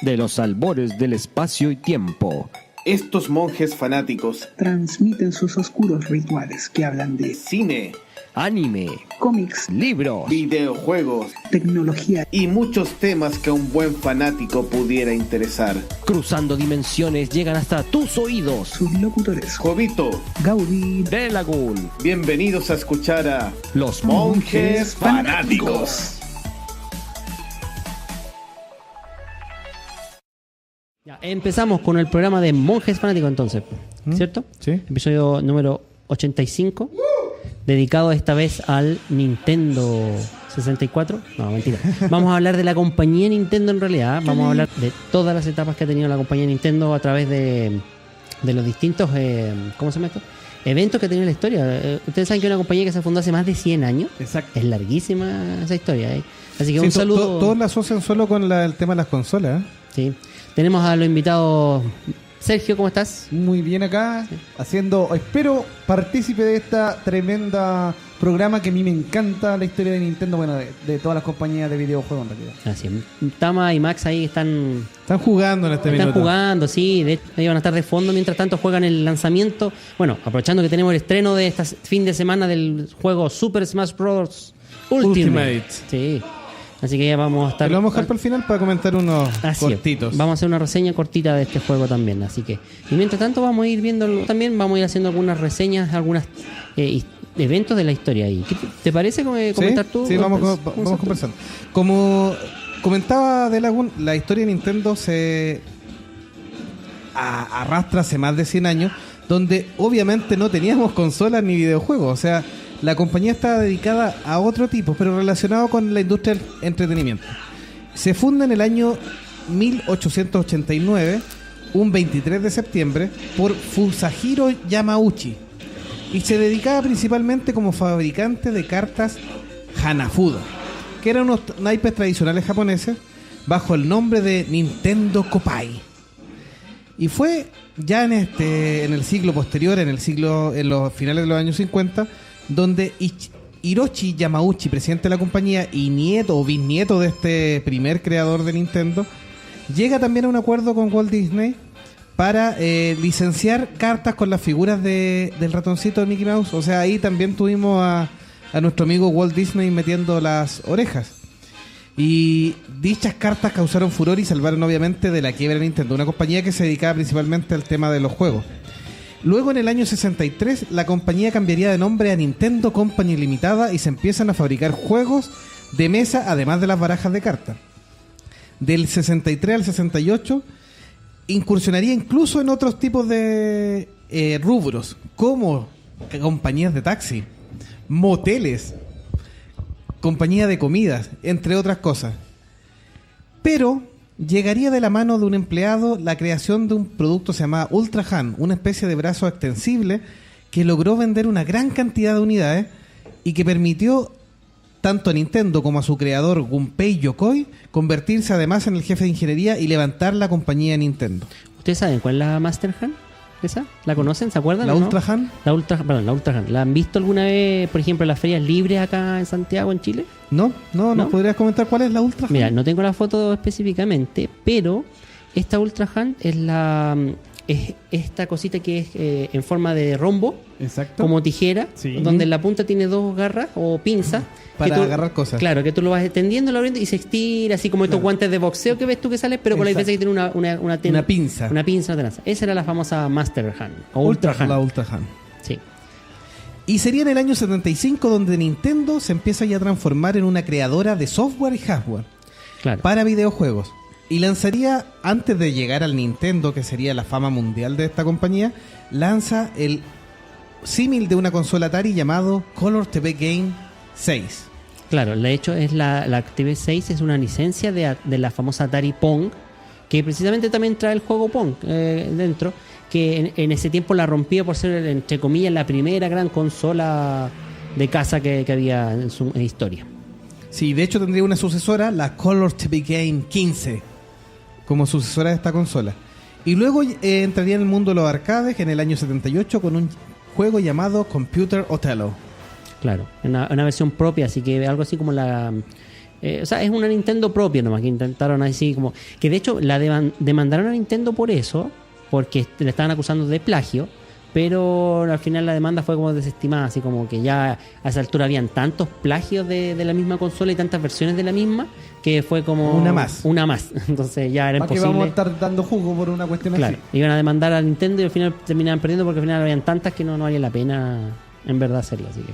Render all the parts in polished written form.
de los albores del espacio y tiempo. Estos monjes fanáticos transmiten sus oscuros rituales que hablan de cine, anime, cómics, libros, videojuegos tecnología y muchos temas que a un buen fanático pudiera interesar. cruzando dimensiones, llegan hasta tus oídos. sus locutores Jovito, Gaudí. De Lagoon, bienvenidos a escuchar a los Monjes Fanáticos. Ya, empezamos con el programa de Monjes Fanáticos entonces, ¿cierto? Sí. Episodio número 85, dedicado esta vez al Nintendo 64. No, mentira. Vamos a hablar de la compañía Nintendo en realidad. Vamos a hablar de todas las etapas que ha tenido la compañía Nintendo a través de los distintos, ¿cómo se llama esto? Eventos que ha tenido en la historia. Ustedes saben que es una compañía que se fundó hace más de 100 años. Exacto. Es larguísima esa historia, ¿eh? Así que Sí, un saludo. Todos la asocian solo con el tema de las consolas, ¿eh? Sí. Tenemos a los invitados. Sergio, ¿cómo estás? Muy bien acá, haciendo, espero, partícipe de esta tremenda programa que a mí me encanta la historia de Nintendo, bueno, de todas las compañías de videojuegos en realidad. Así es. Tama y Max ahí están Jugando en este Están minuto. jugando, sí, de hecho, ahí van a estar de fondo. Mientras tanto juegan el lanzamiento. Bueno, aprovechando que tenemos el estreno de este fin de semana del juego Super Smash Bros. Ultimate. Sí. Así que ya vamos a estar... Lo vamos a dejar para el final para comentar unos Así es. cortitos. Vamos a hacer una reseña cortita de este juego también. Así que... Y mientras tanto vamos a ir viendo... También vamos a ir haciendo algunas reseñas, algunos eventos de la historia ahí. ¿Te parece comentar tú? Sí, vamos conversando. Como comentaba De Lagoon, la historia de Nintendo se arrastra hace más de 100 años, donde obviamente no teníamos consolas ni videojuegos. O sea, la compañía estaba dedicada a otro tipo, pero relacionado con la industria del entretenimiento. Se funda en el año 1889, un 23 de septiembre, por Fusajiro Yamauchi, y se dedicaba principalmente como fabricante de cartas Hanafuda, que eran unos naipes tradicionales japoneses, bajo el nombre de Nintendo Kopai. Y fue ya en el siglo posterior, en los finales de los años 50, donde Hiroshi Yamauchi, presidente de la compañía y nieto o bisnieto de este primer creador de Nintendo, llega también a un acuerdo con Walt Disney para licenciar cartas con las figuras del ratoncito de Mickey Mouse. O sea, ahí también tuvimos a nuestro amigo Walt Disney metiendo las orejas. Y dichas cartas causaron furor y salvaron obviamente de la quiebra de Nintendo, una compañía que se dedicaba principalmente al tema de los juegos. Luego, en el año 63, la compañía cambiaría de nombre a Nintendo Company Limitada y se empiezan a fabricar juegos de mesa, además de las barajas de cartas. Del 63 al 68, incursionaría incluso en otros tipos de rubros, como compañías de taxi, moteles, compañía de comidas, entre otras cosas. Pero llegaría de la mano de un empleado la creación de un producto que se llamaba Ultra Hand, una especie de brazo extensible que logró vender una gran cantidad de unidades y que permitió tanto a Nintendo como a su creador Gunpei Yokoi convertirse además en el jefe de ingeniería y levantar la compañía de Nintendo. ¿Ustedes saben cuál es la Master Hand? ¿Esa? ¿La conocen? ¿Se acuerdan? ¿La o no? Ultra Hand? La Ultra Hand. ¿La han visto alguna vez, por ejemplo, en las ferias libres acá en Santiago, en Chile? No, ¿No? ¿podrías comentar cuál es la Ultra Hand? Mira, no tengo la foto específicamente, pero esta Ultra Hand es esta cosita que es en forma de rombo, Exacto. como tijera, Sí. donde en la punta tiene dos garras o pinzas. Para que tú- agarrar cosas. Claro, que tú lo vas extendiendo, lo abriendo y se estira, así como estos guantes de boxeo que ves tú que salen, pero con la Exacto. diferencia que tiene Una pinza. Una pinza, una tenaza. Esa era la famosa Master Hand o Ultra Hand. La Ultra Hand. Sí. Y sería en el año 75 donde Nintendo se empieza ya a transformar en una creadora de software y hardware Claro. para videojuegos. Y lanzaría, antes de llegar al Nintendo, que sería la fama mundial de esta compañía, lanza el símil de una consola Atari llamado Color TV Game 6. Claro, de hecho es la TV6 es una licencia de la famosa Atari Pong, que precisamente también trae el juego Pong dentro, que en ese tiempo la rompía por ser, entre comillas, la primera gran consola de casa que había en su historia. Sí, de hecho tendría una sucesora, la Color TV Game 15, como sucesora de esta consola. Y luego entraría en el mundo de los arcades en el año 78 con un juego llamado Computer Othello. Claro, una versión propia, así que algo así como O sea, es una Nintendo propia nomás, que intentaron así como... Que de hecho la demandaron a Nintendo por eso, porque le estaban acusando de plagio, pero al final la demanda fue como desestimada, así como que ya a esa altura habían tantos plagios de la misma consola y tantas versiones de la misma, que fue como... Una más. Entonces ya era ¿Para qué imposible. vamos a estar dando jugo por una cuestión Claro, así? iban a demandar a Nintendo y al final terminaban perdiendo porque al final habían tantas que no valía la pena en verdad hacerlo, así que...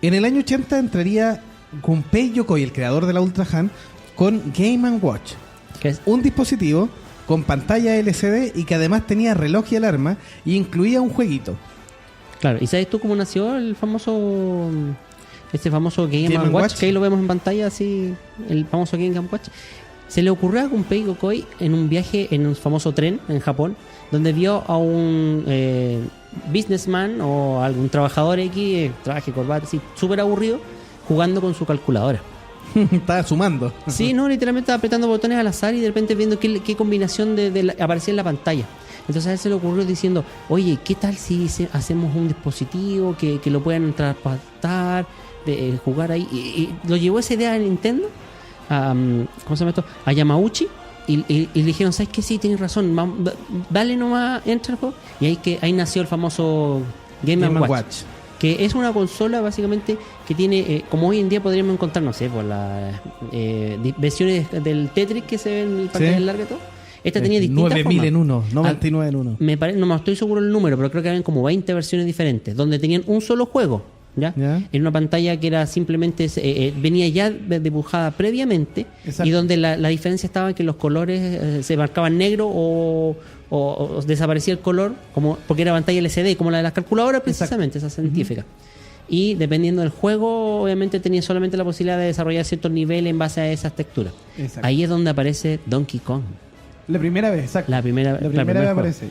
En el año 80 entraría Gunpei Yokoi, el creador de la Ultra Han, con Game & Watch. ¿Qué es? Un dispositivo con pantalla LCD y que además tenía reloj y alarma y incluía un jueguito. Claro, ¿y sabes tú cómo nació el famoso... Este famoso Game Game & Watch, Watch? que ahí lo vemos en pantalla, así, el famoso Game & Watch? Se le ocurrió a Gunpei Yokoi en un viaje en un famoso tren en Japón, donde vio a un businessman o algún trabajador X, traje, corbata, así, súper aburrido, jugando con su calculadora. Estaba sumando. Sí, no, literalmente estaba apretando botones al azar y de repente viendo qué combinación aparecía en la pantalla. Entonces a él se le ocurrió diciendo, oye, ¿qué tal si hacemos un dispositivo que lo puedan transportar, jugar ahí? Y lo llevó esa idea a Nintendo, ¿cómo se llama esto? A Yamauchi, y le dijeron, ¿sabes qué? Sí, tienes razón, dale nomás, entra al juego. Y ahí nació el famoso Game & Watch. Que es una consola básicamente que tiene, como hoy en día podríamos encontrar, no sé, por las versiones del Tetris que se ven en pantalla larga y todo. Esta tenía distintas 9000 formas. en uno, 99 en uno. No me estoy seguro el número, pero creo que habían como 20 versiones diferentes, donde tenían un solo juego, ¿ya? En una pantalla que era simplemente, venía ya dibujada previamente. Exacto. Y donde la diferencia estaba en que los colores se marcaban negro o desaparecía el color, porque era pantalla LCD, como la de las calculadoras precisamente, esa científica. Y dependiendo del juego, obviamente tenía solamente la posibilidad de desarrollar ciertos niveles en base a esas texturas. Exacto. Ahí es donde aparece Donkey Kong. La primera vez, exacto. La primera vez juego. aparece.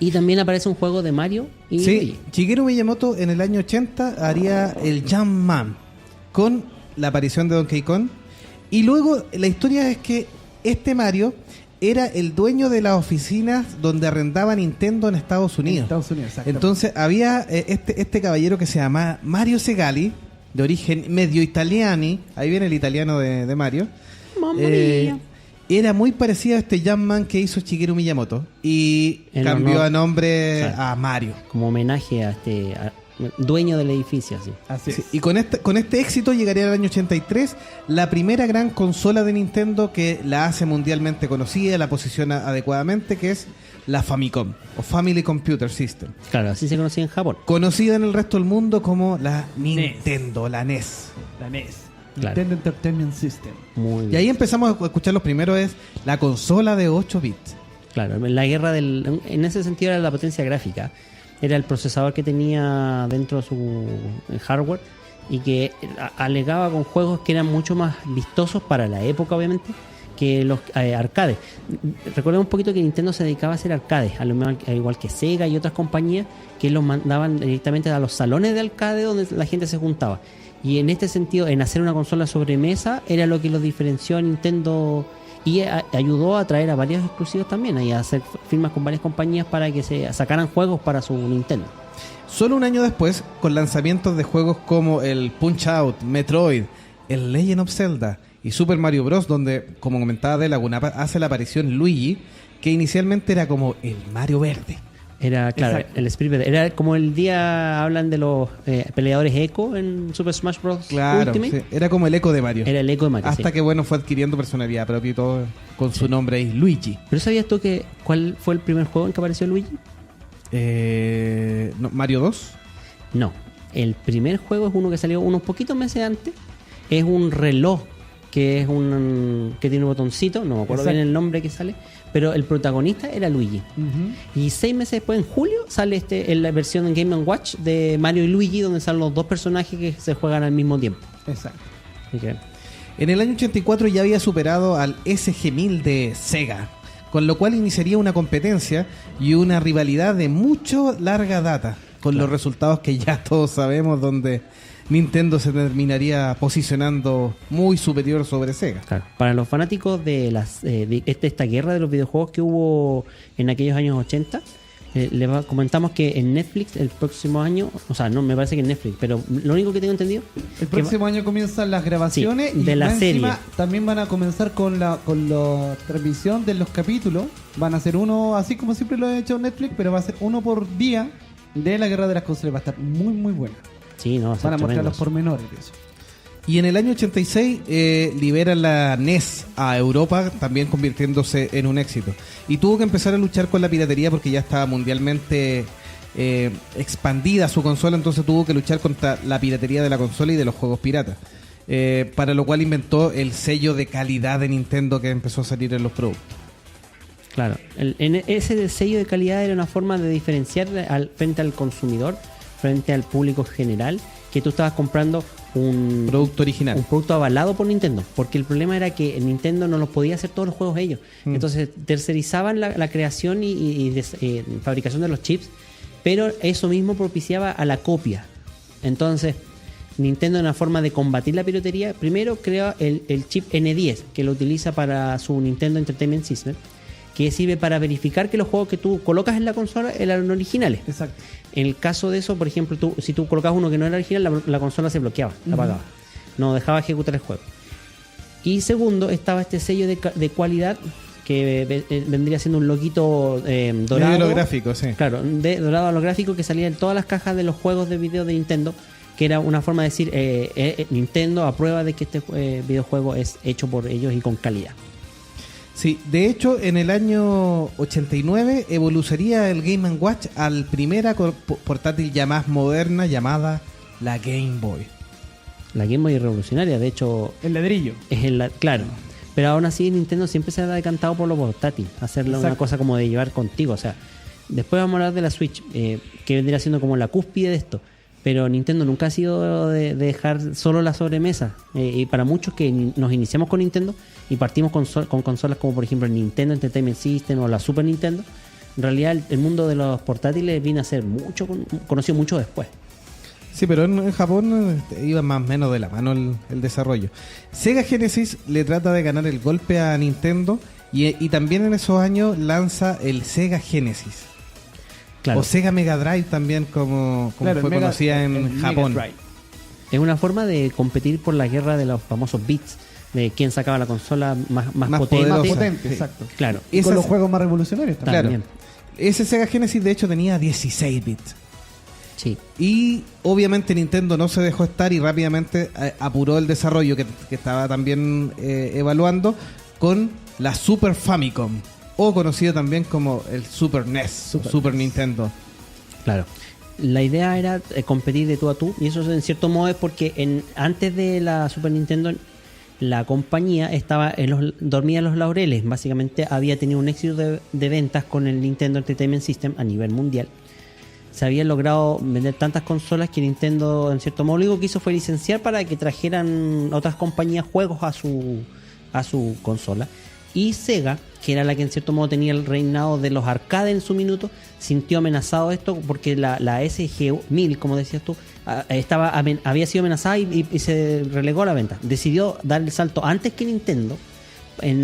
Y también aparece un juego de Mario y Sí, Luigi. Shigeru Miyamoto en el año 80 haría el Jumpman con la aparición de Donkey Kong. Y luego la historia es que este Mario era el dueño de las oficinas donde arrendaba Nintendo en Estados Unidos. En Estados Unidos, exacto. Entonces había este caballero que se llama Mario Segali, de origen medio italiani. Ahí viene el italiano de Mario. Mamma mía. Era muy parecido a este Jumpman que hizo Shigeru Miyamoto y En cambió honor- a nombre Claro. a Mario. Como homenaje a dueño del edificio, así. Así Sí, es. y con este éxito llegaría al año 83 la primera gran consola de Nintendo que la hace mundialmente conocida, la posiciona adecuadamente, que es la Famicom o Family Computer System, Claro, así se conocía en Japón. conocida en el resto del mundo como la Nintendo, la NES. La NES. Claro. Nintendo Entertainment System. Muy Y bien. ahí empezamos a escuchar los primeros, es la consola de 8 bits. Claro, la guerra en ese sentido era la potencia gráfica. Era el procesador que tenía dentro de su hardware y que alegaba con juegos que eran mucho más vistosos para la época, obviamente, que los arcades. Recordemos un poquito que Nintendo se dedicaba a hacer arcades, al igual que Sega y otras compañías que los mandaban directamente a los salones de arcade donde la gente se juntaba. Y en este sentido, en hacer una consola sobremesa, era lo que los diferenció a Nintendo y ayudó a traer a varios exclusivos también, y a hacer firmas con varias compañías para que se sacaran juegos para su Nintendo. Solo un año después, con lanzamientos de juegos como el Punch-Out, Metroid, el Legend of Zelda y Super Mario Bros., donde, como comentaba De Laguna, hace la aparición Luigi, que inicialmente era como el Mario Verde. Era, claro, Exacto. el Spirit Verde. Era como el día hablan de los peleadores Echo en Super Smash Bros. Claro, Ultimate. sí, era como el eco de Mario. Era el Echo de Mario. Hasta sí. que, bueno, fue adquiriendo personalidad propia y todo, con su nombre ahí, Luigi. ¿Pero sabías tú cuál fue el primer juego en que apareció Luigi? No, Mario 2. No. El primer juego es uno que salió unos poquitos meses antes. Es un reloj que es que tiene un botoncito, no me acuerdo Exacto. bien el nombre que sale, pero el protagonista era Luigi. Y 6 meses después, en julio, sale en la versión en Game & Watch de Mario y Luigi, donde salen los dos personajes que se juegan al mismo tiempo. Exacto. Así que, En el año 84 ya había superado al SG-1000 de Sega, con lo cual iniciaría una competencia y una rivalidad de mucho larga data, con los resultados que ya todos sabemos, donde Nintendo se terminaría posicionando muy superior sobre Sega. claro, para los fanáticos de esta guerra de los videojuegos que hubo en aquellos años 80, comentamos que en Netflix el próximo año, o sea, no me parece que en Netflix, pero lo único que tengo entendido El próximo año comienzan las grabaciones Sí, de y la más serie. encima también van a comenzar con la transmisión de los capítulos. Van a ser uno, así como siempre lo ha hecho Netflix, pero va a ser uno por día de la Guerra de las Consolas. Va a estar muy, muy buena. sí, no, va a ser Van a mostrar tremendo los pormenores de eso. Y en el año 86 liberan la NES a Europa, también convirtiéndose en un éxito. Y tuvo que empezar a luchar con la piratería porque ya estaba mundialmente expandida su consola, entonces tuvo que luchar contra la piratería de la consola y de los juegos piratas. Para lo cual inventó el sello de calidad de Nintendo que empezó a salir en los productos. Claro, ese sello de calidad era una forma de diferenciar frente al consumidor, frente al público general, que tú estabas comprando un Producto original. un producto avalado por Nintendo, porque el problema era que Nintendo no los podía hacer todos los juegos ellos. Entonces tercerizaban la creación y fabricación de los chips, pero eso mismo propiciaba a la copia. Entonces Nintendo, en una forma de combatir la piratería, primero crea el chip N10, que lo utiliza para su Nintendo Entertainment System, que sirve para verificar que los juegos que tú colocas en la consola eran originales. Exacto. En el caso de eso, por ejemplo, si tú colocabas uno que no era original, la consola se bloqueaba, la apagaba. No dejaba ejecutar el juego. Y segundo, estaba este sello de cualidad que vendría siendo un loguito dorado. Medio holográfico, sí. Claro, dorado holográfico que salía en todas las cajas de los juegos de video de Nintendo, que era una forma de decir, Nintendo aprueba de que este videojuego es hecho por ellos y con calidad. Sí, de hecho, en el año 89 evolucionaría el Game & Watch al primera portátil ya más moderna llamada la Game Boy. La Game Boy es revolucionaria, de hecho, El ladrillo. claro. Pero aún así Nintendo siempre se ha decantado por lo portátil, hacerlo una Exacto. cosa como de llevar contigo. O sea, después vamos a hablar de la Switch, que vendría siendo como la cúspide de esto. Pero Nintendo nunca ha sido de dejar solo la sobremesa. Y para muchos que nos iniciamos con Nintendo y partimos con consolas como por ejemplo el Nintendo Entertainment System o la Super Nintendo, en realidad el mundo de los portátiles vino a ser conocido mucho después. Sí, pero en Japón iba más o menos de la mano el desarrollo. Sega Genesis le trata de ganar el golpe a Nintendo y también en esos años lanza el Sega Genesis. Claro. O Sega Mega Drive también como Claro, fue el Mega- conocida el en Mega Japón. Drive. Es una forma de competir por la guerra de los famosos bits, de quién sacaba la consola más Más potente. Más poderosa. potente, Sí. exacto. Claro. Y con Esas- los juegos más revolucionarios también. Claro. También. Ese Sega Genesis de hecho tenía 16 bits. Sí. Y obviamente Nintendo no se dejó estar y rápidamente apuró el desarrollo que estaba también evaluando con la Super Famicom, o conocido también como el Super NES, Super Nintendo. Claro. La idea era competir de tú a tú, y eso en cierto modo es porque antes de la Super Nintendo la compañía estaba dormía en los laureles. Básicamente había tenido un éxito de ventas con el Nintendo Entertainment System a nivel mundial. Se habían logrado vender tantas consolas que Nintendo en cierto modo lo único que hizo fue licenciar para que trajeran otras compañías juegos a su consola. Y Sega, que era la que en cierto modo tenía el reinado de los arcades en su minuto, sintió amenazado esto porque la SG-1000, como decías tú, había sido amenazada y se relegó a la venta. Decidió dar el salto antes que Nintendo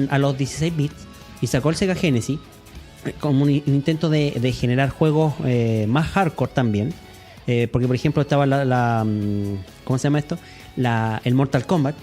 a los 16 bits y sacó el Sega Genesis como un intento de generar juegos más hardcore también. Porque por ejemplo estaba ¿cómo se llama esto? El Mortal Kombat,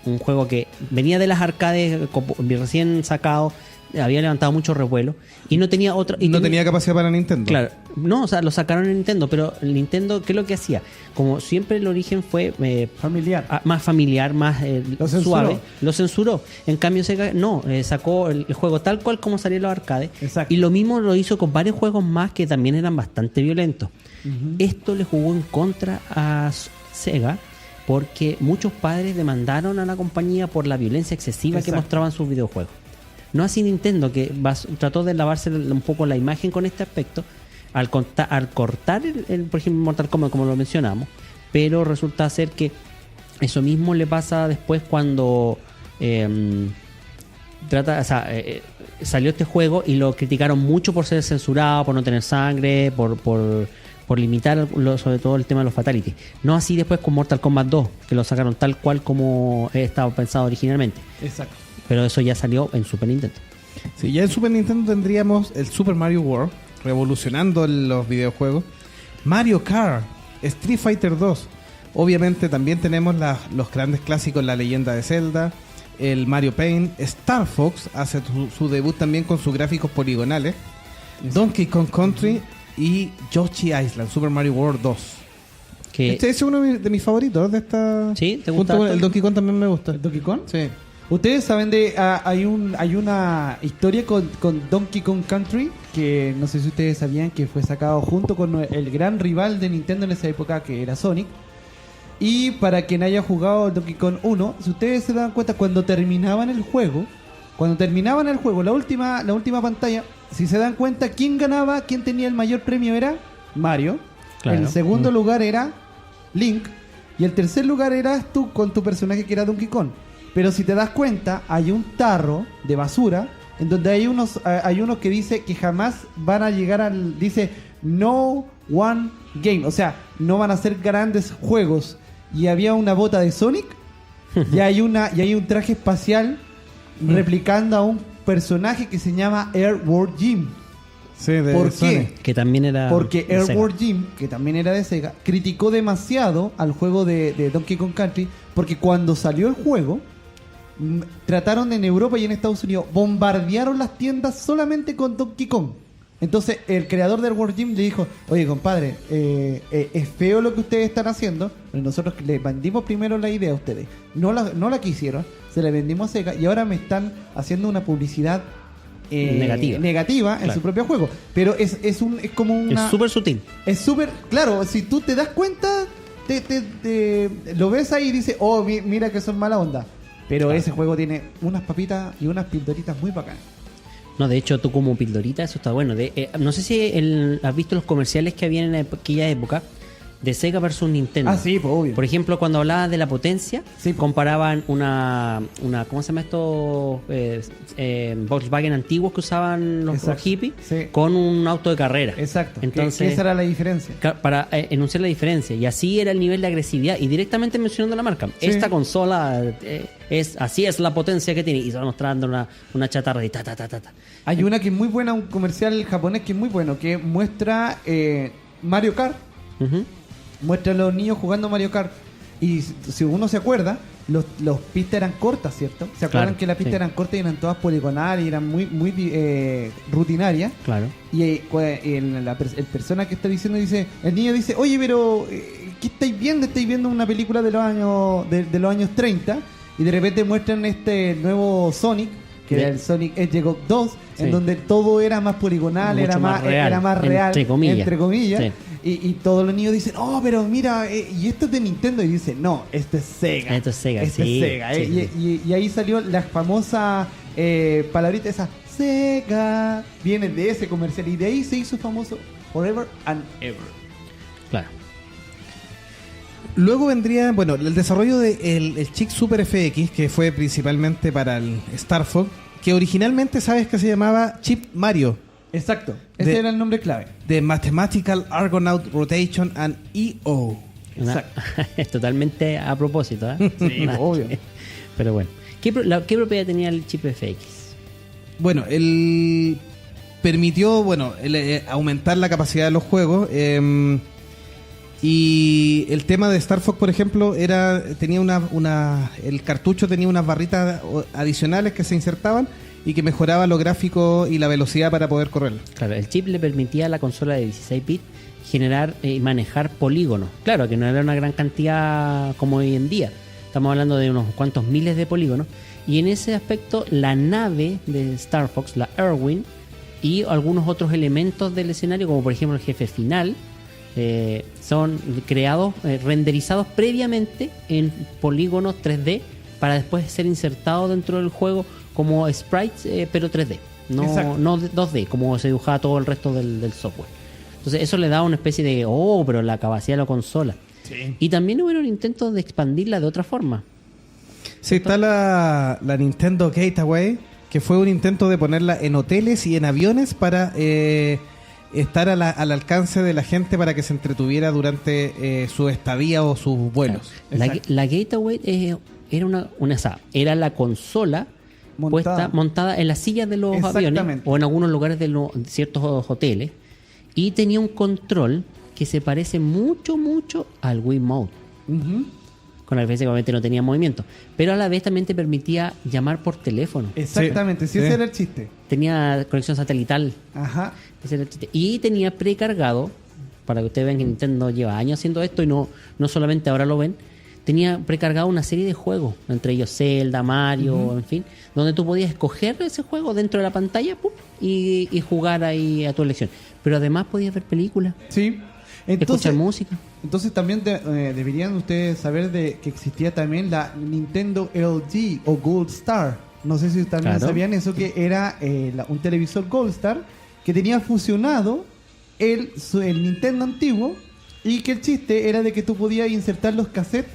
un juego que venía de las arcades recién sacado, había levantado mucho revuelo y no tenía otra. No tenía capacidad para Nintendo. Claro, no, o sea, lo sacaron en Nintendo, pero el Nintendo, ¿qué es lo que hacía? Como siempre el origen fue Familiar. más familiar, más Lo censuró. suave, lo censuró. En cambio Sega no, sacó el juego tal cual como salió en los arcades. Exacto. Y lo mismo lo hizo con varios juegos más que también eran bastante violentos. Esto le jugó en contra a Sega porque muchos padres demandaron a la compañía por la violencia excesiva que Exacto. mostraban sus videojuegos. No así Nintendo, que trató de lavarse un poco la imagen con este aspecto al cortar por ejemplo, Mortal Kombat, como lo mencionamos, pero resulta ser que eso mismo le pasa después cuando salió este juego y lo criticaron mucho por ser censurado, por no tener sangre, por limitar sobre todo el tema de los fatalities. No así después con Mortal Kombat 2, que lo sacaron tal cual como estaba pensado originalmente. Exacto. Pero eso ya salió en Super Nintendo. Sí, ya en Super Nintendo tendríamos el Super Mario World, revolucionando los videojuegos. Mario Kart, Street Fighter 2. Obviamente también tenemos los grandes clásicos, La Leyenda de Zelda, el Mario Paint. Star Fox hace su debut también con sus gráficos poligonales. Donkey Kong Country y Yoshi Island, Super Mario World 2. Este es uno de mis favoritos de esta. ¿Sí? ¿Te gusta? Junto con el Donkey Kong también me gusta. ¿El Donkey Kong? Sí. Ustedes saben hay una historia con Donkey Kong Country que no sé si ustedes sabían que fue sacado junto con el gran rival de Nintendo en esa época, que era Sonic. Y para quien haya jugado Donkey Kong 1, si ustedes se dan cuenta, cuando terminaban el juego, la última pantalla, si se dan cuenta, quién ganaba, quién tenía el mayor premio era Mario. Claro. El segundo lugar era Link. Y el tercer lugar eras tú con tu personaje, que era Donkey Kong. Pero si te das cuenta, hay un tarro de basura en donde hay unos que dice que jamás van a llegar dice no one game, o sea, no van a ser grandes juegos. Y había una bota de Sonic y hay un traje espacial replicando a un personaje que se llama Airworld Jim. Sí, ¿Por Sony. qué? Que también era. Porque de Sega. Airworld Jim, que también era de Sega, criticó demasiado al juego de Donkey Kong Country, porque cuando salió el juego, trataron en Europa y en Estados Unidos, bombardearon las tiendas solamente con Donkey Kong. Entonces el creador del World Gym le dijo: oye, compadre, es feo lo que ustedes están haciendo, pero nosotros les vendimos primero la idea a ustedes, no la quisieron, se la vendimos a Sega y ahora me están haciendo una publicidad negativa en Claro. su propio juego. Pero es como una... Es súper sutil. Es súper... Claro, si tú te das cuenta, lo ves ahí y dices: oh, mira que son mala onda. Pero ese juego tiene unas papitas y unas pildoritas muy bacanas. No, de hecho, tú como pildorita, eso está bueno. No sé si has visto los comerciales que habían en aquella época de Sega versus Nintendo. Ah, sí, pues obvio. Por ejemplo, cuando hablaban de la potencia, Sí. comparaban una ¿cómo se llama esto? Volkswagen antiguos que usaban los Exacto. hippies Sí. con un auto de carrera. Exacto. Entonces, Que esa era la diferencia. para enunciar la diferencia. Y así era el nivel de agresividad. Y directamente mencionando la marca. Sí. Esta consola así es la potencia que tiene. Y se va mostrando una chatarra y ta. Hay una que es muy buena, un comercial japonés que es muy bueno, que muestra Mario Kart. Ujú. Muestra a los niños jugando Mario Kart. Y si uno se acuerda, los pistas eran cortas, ¿cierto? ¿Se acuerdan Claro, que las pistas sí. eran cortas y eran todas poligonales y eran muy rutinarias? Claro. Y el persona que está diciendo dice, el niño dice: oye, pero ¿qué estáis viendo? Estáis viendo una película de los años 30 y de repente muestran este nuevo Sonic, que era el Sonic Hedgehog 2, Sí. en donde todo era más poligonal, Mucho era más real, era más real, entre comillas. Sí. Y todos los niños dicen: oh, pero mira, y esto es de Nintendo. Y dice: no, esto es Sega. Esto es Sega, Esto sí, es Sega. sí. Y ahí salió la famosa palabrita esa, Sega. Viene de ese comercial y de ahí se hizo famoso Forever and Ever. Claro. Luego vendría, bueno, el desarrollo del Chic Super FX, que fue principalmente para el Star Fox, que originalmente sabes que se llamaba Chip Mario, Exacto. Ese era el nombre clave. de Mathematical Argonaut Rotation and EO. Es totalmente a propósito, ¿eh? Sí, Nada obvio. que- Pero bueno. ¿Qué propiedad tenía el chip FX? Bueno, él permitió, aumentar la capacidad de los juegos. Y el tema de Star Fox, por ejemplo, tenía el cartucho tenía unas barritas adicionales que se insertaban y que mejoraba los gráficos y la velocidad para poder correr. Claro, el chip le permitía a la consola de 16 bits generar y manejar polígonos. Claro, que no era una gran cantidad como hoy en día. Estamos hablando de unos cuantos miles de polígonos. Y en ese aspecto, la nave de Star Fox, la Irwin, y algunos otros elementos del escenario, como por ejemplo el jefe final, son creados, renderizados previamente en polígonos 3D para después ser insertados dentro del juego como sprites, pero 3D, Exacto. no 2D, como se dibujaba todo el resto del software. Entonces eso le da una especie de, pero la capacidad de la consola. Sí. Y también hubieron intentos de expandirla de otra forma. Sí, está la Nintendo Gateway, que fue un intento de ponerla en hoteles y en aviones para estar al alcance de la gente para que se entretuviera durante su estadía o sus vuelos. La Gateway era la consola montada en las sillas de los aviones Exactamente. o en algunos lugares de ciertos hoteles, Y tenía un control que se parece mucho, mucho al Wiimote. Con la diferencia que obviamente no tenía movimiento. Pero a la vez también te permitía llamar por teléfono. Exactamente, sí, Sí. ese era el chiste. Tenía conexión satelital. Ajá. Ese era el chiste. Y tenía precargado, para que ustedes vean que Nintendo lleva años haciendo esto y no solamente ahora lo ven, tenía precargado una serie de juegos, entre ellos Zelda, Mario, en fin, donde tú podías escoger ese juego dentro de la pantalla ¡pum! Y jugar ahí a tu elección. Pero además podías ver películas, Sí. escuchar música. Entonces también deberían ustedes saber de que existía también la Nintendo LG o Gold Star. No sé si también Claro. sabían eso, que era un televisor Gold Star que tenía fusionado el Nintendo antiguo, y que el chiste era de que tú podías insertar los cassettes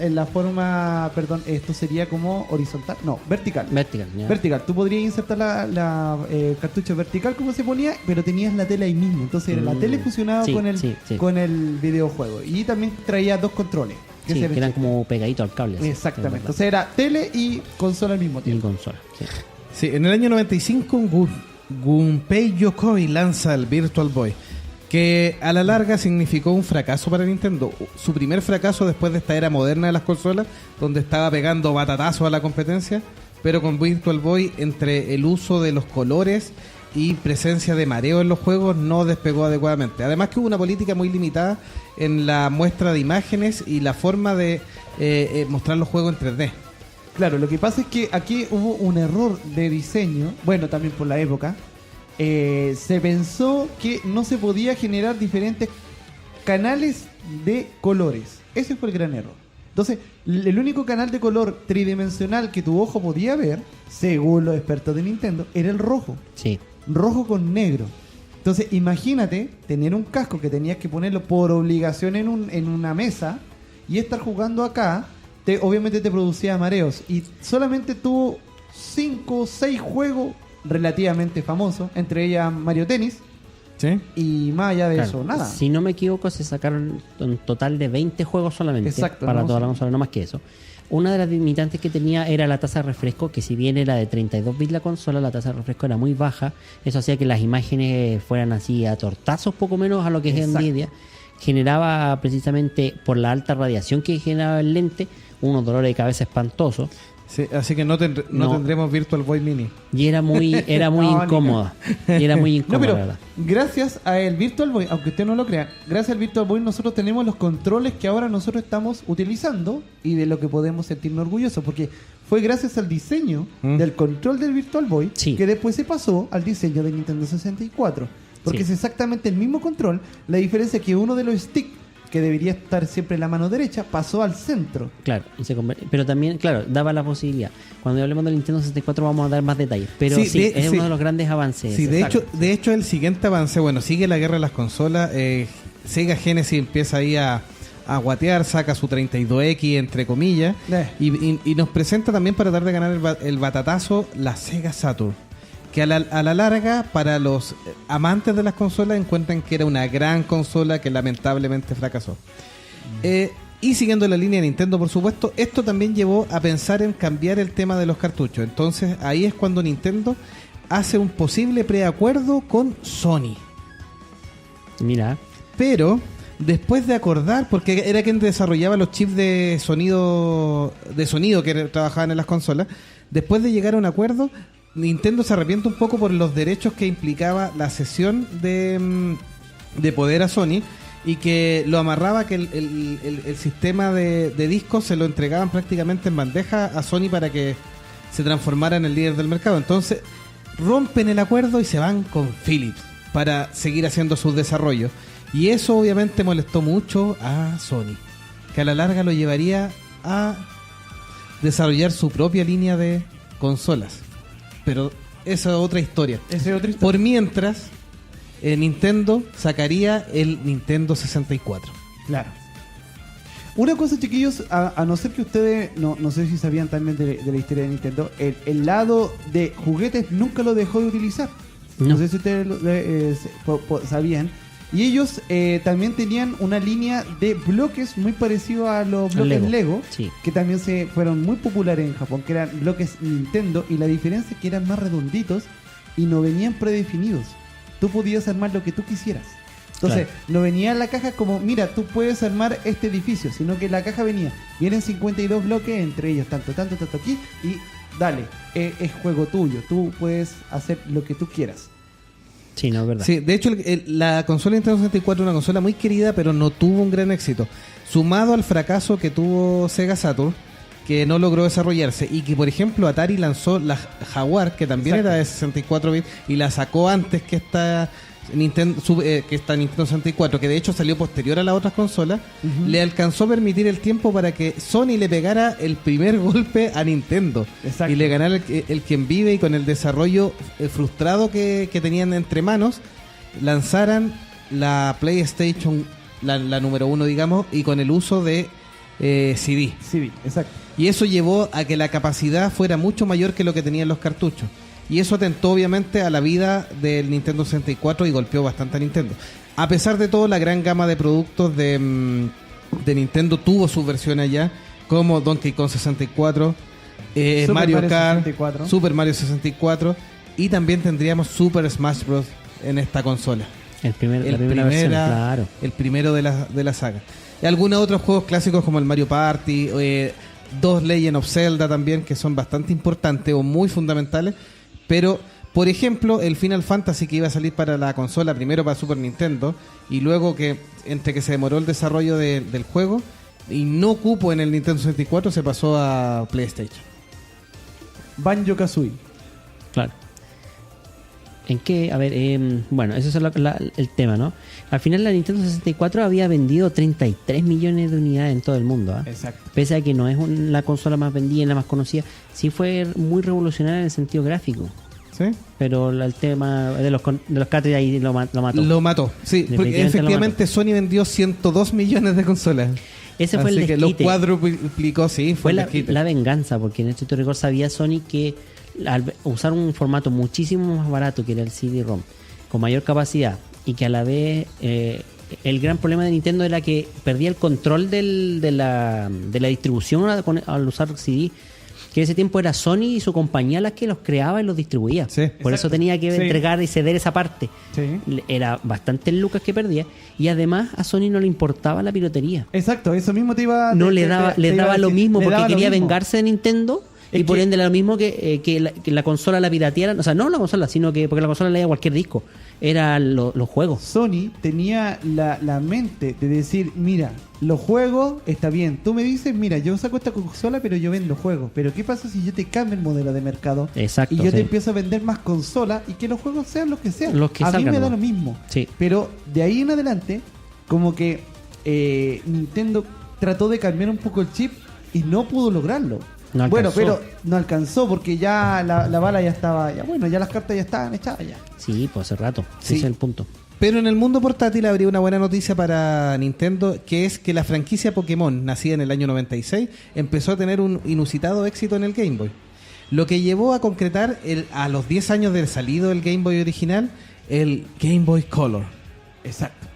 en la forma, perdón, esto sería como horizontal, no, vertical. Vertical, ya. Vertical, tú podrías insertar la cartucho vertical como se ponía, pero tenías la tele ahí mismo. Entonces era la tele fusionada Sí, con el sí. con el videojuego. Y también traía dos controles. Sí, ese era que el eran chiste. como pegaditos al cable. así, Exactamente. es verdad. Entonces era tele y consola al mismo Y tiempo. consola. Sí. Sí, en el año 95 Gunpei Yokoi lanza el Virtual Boy, que a la larga significó un fracaso para Nintendo. Su primer fracaso después de esta era moderna de las consolas, donde estaba pegando batatazos a la competencia, pero con Virtual Boy, entre el uso de los colores y presencia de mareo en los juegos, no despegó adecuadamente. Además que hubo una política muy limitada en la muestra de imágenes y la forma de mostrar los juegos en 3D. Claro, lo que pasa es que aquí hubo un error de diseño, bueno, también por la época. Se pensó que no se podía generar diferentes canales de colores. Ese fue el gran error. Entonces, el único canal de color tridimensional que tu ojo podía ver, según los expertos de Nintendo, era el rojo. Sí. Rojo con negro. Entonces, imagínate tener un casco que tenías que ponerlo por obligación en una mesa y estar jugando acá, obviamente te producía mareos. Y solamente tuvo 5 o 6 juegos relativamente famosos, entre ellas Mario Tennis, ¿Sí? y más allá de Claro. eso, nada. Si no me equivoco, se sacaron un total de 20 juegos solamente. Exacto, para no, toda sí. la consola, no más que eso. Una de las limitantes que tenía era la tasa de refresco, que si bien era de 32 bits la consola, la tasa de refresco era muy baja. Eso hacía que las imágenes fueran así a tortazos, poco menos a lo que es Exacto. Nvidia. Generaba precisamente, por la alta radiación que generaba el lente, unos dolores de cabeza espantosos. Sí, así que no No. tendremos Virtual Boy Mini. Y era muy No, incómoda. Y era muy No, incómoda, pero la verdad. gracias al Virtual Boy, aunque usted no lo crea, gracias al Virtual Boy nosotros tenemos los controles que ahora nosotros estamos utilizando y de lo que podemos sentirnos orgullosos, porque fue gracias al diseño del control del Virtual Boy Sí. que después se pasó al diseño del Nintendo 64. Porque Sí. es exactamente el mismo control, la diferencia es que uno de los sticks, que debería estar siempre en la mano derecha, pasó al centro. Claro, pero también, claro, daba la posibilidad. Cuando hablemos del Nintendo 64 vamos a dar más detalles. Pero Sí, sí, es sí. uno de los grandes avances. Sí, Exacto. de hecho el siguiente avance, bueno, sigue la guerra de las consolas. Sega Genesis empieza ahí a guatear, saca su 32X entre comillas, y nos presenta también, para tratar de ganar el batatazo, la Sega Saturn, que a la larga, para los amantes de las consolas, encuentran que era una gran consola que lamentablemente fracasó. Y siguiendo la línea de Nintendo, por supuesto, esto también llevó a pensar en cambiar el tema de los cartuchos. Entonces ahí es cuando Nintendo hace un posible preacuerdo con Sony. Mira, Pero después de acordar, porque era quien desarrollaba los chips de sonido que trabajaban en las consolas, después de llegar a un acuerdo, Nintendo se arrepiente un poco por los derechos que implicaba la cesión de poder a Sony, y que lo amarraba que el sistema de discos se lo entregaban prácticamente en bandeja a Sony para que se transformara en el líder del mercado. Entonces rompen el acuerdo y se van con Philips para seguir haciendo sus desarrollos. Y eso obviamente molestó mucho a Sony, que a la larga lo llevaría a desarrollar su propia línea de consolas. Pero esa es otra historia. Esa es otra historia. Por mientras, Nintendo sacaría el Nintendo 64. Claro. Una cosa, chiquillos, a no ser que ustedes, no sé si sabían también de la historia de Nintendo, el lado de juguetes nunca lo dejó de utilizar. No, No. sé si ustedes sabían. Y ellos también tenían una línea de bloques muy parecido a los bloques Lego, sí. que también se fueron muy populares en Japón, que eran bloques Nintendo, y la diferencia es que eran más redonditos y no venían predefinidos. tú podías armar lo que tú quisieras. Entonces, no venía en la caja como, mira, tú puedes armar este edificio, sino que la caja vienen 52 bloques, entre ellos tanto aquí, y dale, es juego tuyo, tú puedes hacer lo que tú quieras. Sí, no, es verdad. Sí, de hecho, la consola Nintendo 64 es una consola muy querida, pero no tuvo un gran éxito. Sumado al fracaso que tuvo Sega Saturn, que no logró desarrollarse, y que, por ejemplo, Atari lanzó la Jaguar, que también era de 64 bits, y la sacó antes que esta Nintendo 64, que de hecho salió posterior a las otras consolas, le alcanzó a permitir el tiempo para que Sony le pegara el primer golpe a Nintendo. Exacto. Y le ganara el quien vive, y con el desarrollo frustrado que tenían entre manos, lanzaran la PlayStation, la número 1, digamos, y con el uso de CD. Sí, exacto. Y eso llevó a que la capacidad fuera mucho mayor que lo que tenían los cartuchos. Y eso atentó obviamente a la vida del Nintendo 64 y golpeó bastante a Nintendo. A pesar de todo, la gran gama de productos de Nintendo tuvo sus versiones allá, como Donkey Kong 64, Mario Kart, 64. Super Mario 64, y también tendríamos Super Smash Bros. En esta consola. La primera versión, claro. El primero de la saga. Y algunos otros juegos clásicos como el Mario Party, 2 Legend of Zelda también, que son bastante importantes o muy fundamentales. Pero, por ejemplo, el Final Fantasy, que iba a salir para la consola, primero para Super Nintendo, y luego que entre que se demoró el desarrollo del juego y no cupo en el Nintendo 64, se pasó a PlayStation. Banjo-Kazooie. Claro. ¿En qué? A ver, bueno, eso es el tema, ¿no? Al final la Nintendo 64 había vendido 33 millones de unidades en todo el mundo, ¿eh? Exacto. Pese a que no es la consola más vendida y la más conocida, sí fue muy revolucionaria en el sentido gráfico. ¿Sí? Pero el tema de los cartridges ahí lo mató. Lo mató, sí, porque efectivamente Sony vendió 102 millones de consolas. Ese fue el desquite. Que lo cuadruplicó, sí, fue la venganza, porque en este record sabía Sony que al usar un formato muchísimo más barato que era el CD-ROM, con mayor capacidad, y que a la vez el gran problema de Nintendo era que perdía el control de la distribución al usar CD, que en ese tiempo era Sony y su compañía las que los creaba y los distribuía. Sí, por exacto. eso tenía que entregar y ceder esa parte. Sí. Era bastante lucas que perdía, y además a Sony no le importaba la piratería. Exacto, eso mismo te iba a... No le daba lo mismo, porque quería vengarse de Nintendo. Y por ende era lo mismo que la consola la piratearan. O sea, no la consola, sino que porque la consola leía cualquier disco. Eran los juegos. Sony tenía la mente de decir, mira, los juegos está bien. Tú me dices, mira, yo saco esta consola, pero yo vendo juegos. Pero ¿qué pasa si yo te cambio el modelo de mercado? Exacto, y yo sí. te empiezo a vender más consolas y que los juegos sean los que sean. Los que a mí salgan, me da ¿no? lo mismo. Sí. Pero de ahí en adelante, como que Nintendo trató de cambiar un poco el chip y no pudo lograrlo. No bueno, alcanzó. pero no alcanzó porque ya la bala ya estaba, ya bueno, ya las cartas ya estaban echadas ya. Sí, pues hace rato. Sí. Ese es el punto. Pero en el mundo portátil habría una buena noticia para Nintendo, que es que la franquicia Pokémon, nacida en el año 96, empezó a tener un inusitado éxito en el Game Boy. Lo que llevó a concretar a los 10 años del salido del Game Boy original, el Game Boy Color. Exacto.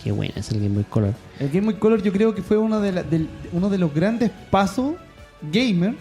Qué bueno es el Game Boy Color. El Game Boy Color yo creo que fue uno de los grandes pasos gamer,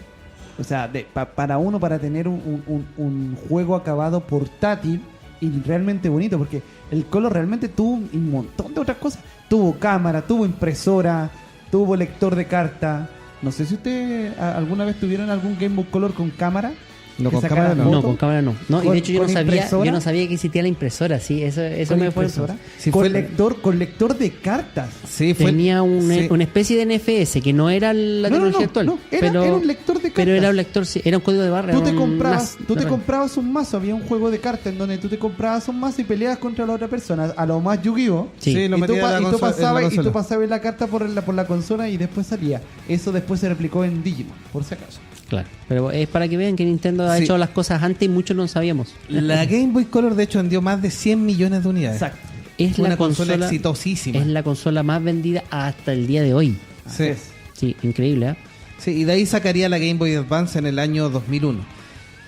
o sea, para tener un juego acabado portátil y realmente bonito, porque el Color realmente tuvo un montón de otras cosas. Tuvo cámara, tuvo impresora, tuvo lector de carta. No sé si ustedes alguna vez tuvieron algún Game Boy Color con cámara. No, que con sacara cámara no. fotos. No, con cámara no. No, y ¿Con- de hecho yo con impresora? no sabía que existía la impresora, sí, eso Con me fue. impresora, Sí, con fue- lector de cartas. Sí, fue Tenía sí. una especie de NFS que no era la No, tecnología no, actual. no, era un lector de Pero cartas. era un lector, sí, era un código de barra. Tú era te un comprabas, NAS tú de te barra. comprabas un mazo, había un juego de cartas en donde tú te comprabas un mazo y peleabas contra la otra persona, a lo más Yu-Gi-Oh. Sí. Sí, lo y, metía en la tú consola- en la pasabas, y consola. tú pasabas la carta por la consola y después salía. Eso después se replicó en Digimon, por si acaso. Claro, pero es para que vean que Nintendo ha Sí. hecho las cosas antes y muchos no sabíamos. La Game Boy Color de hecho vendió más de 100 millones de unidades. Exacto. Es Una la consola consola exitosísima. Es la consola más vendida hasta el día de hoy. Sí. Es. Sí, increíble, ¿eh? Sí, y de ahí sacaría la Game Boy Advance en el año 2001.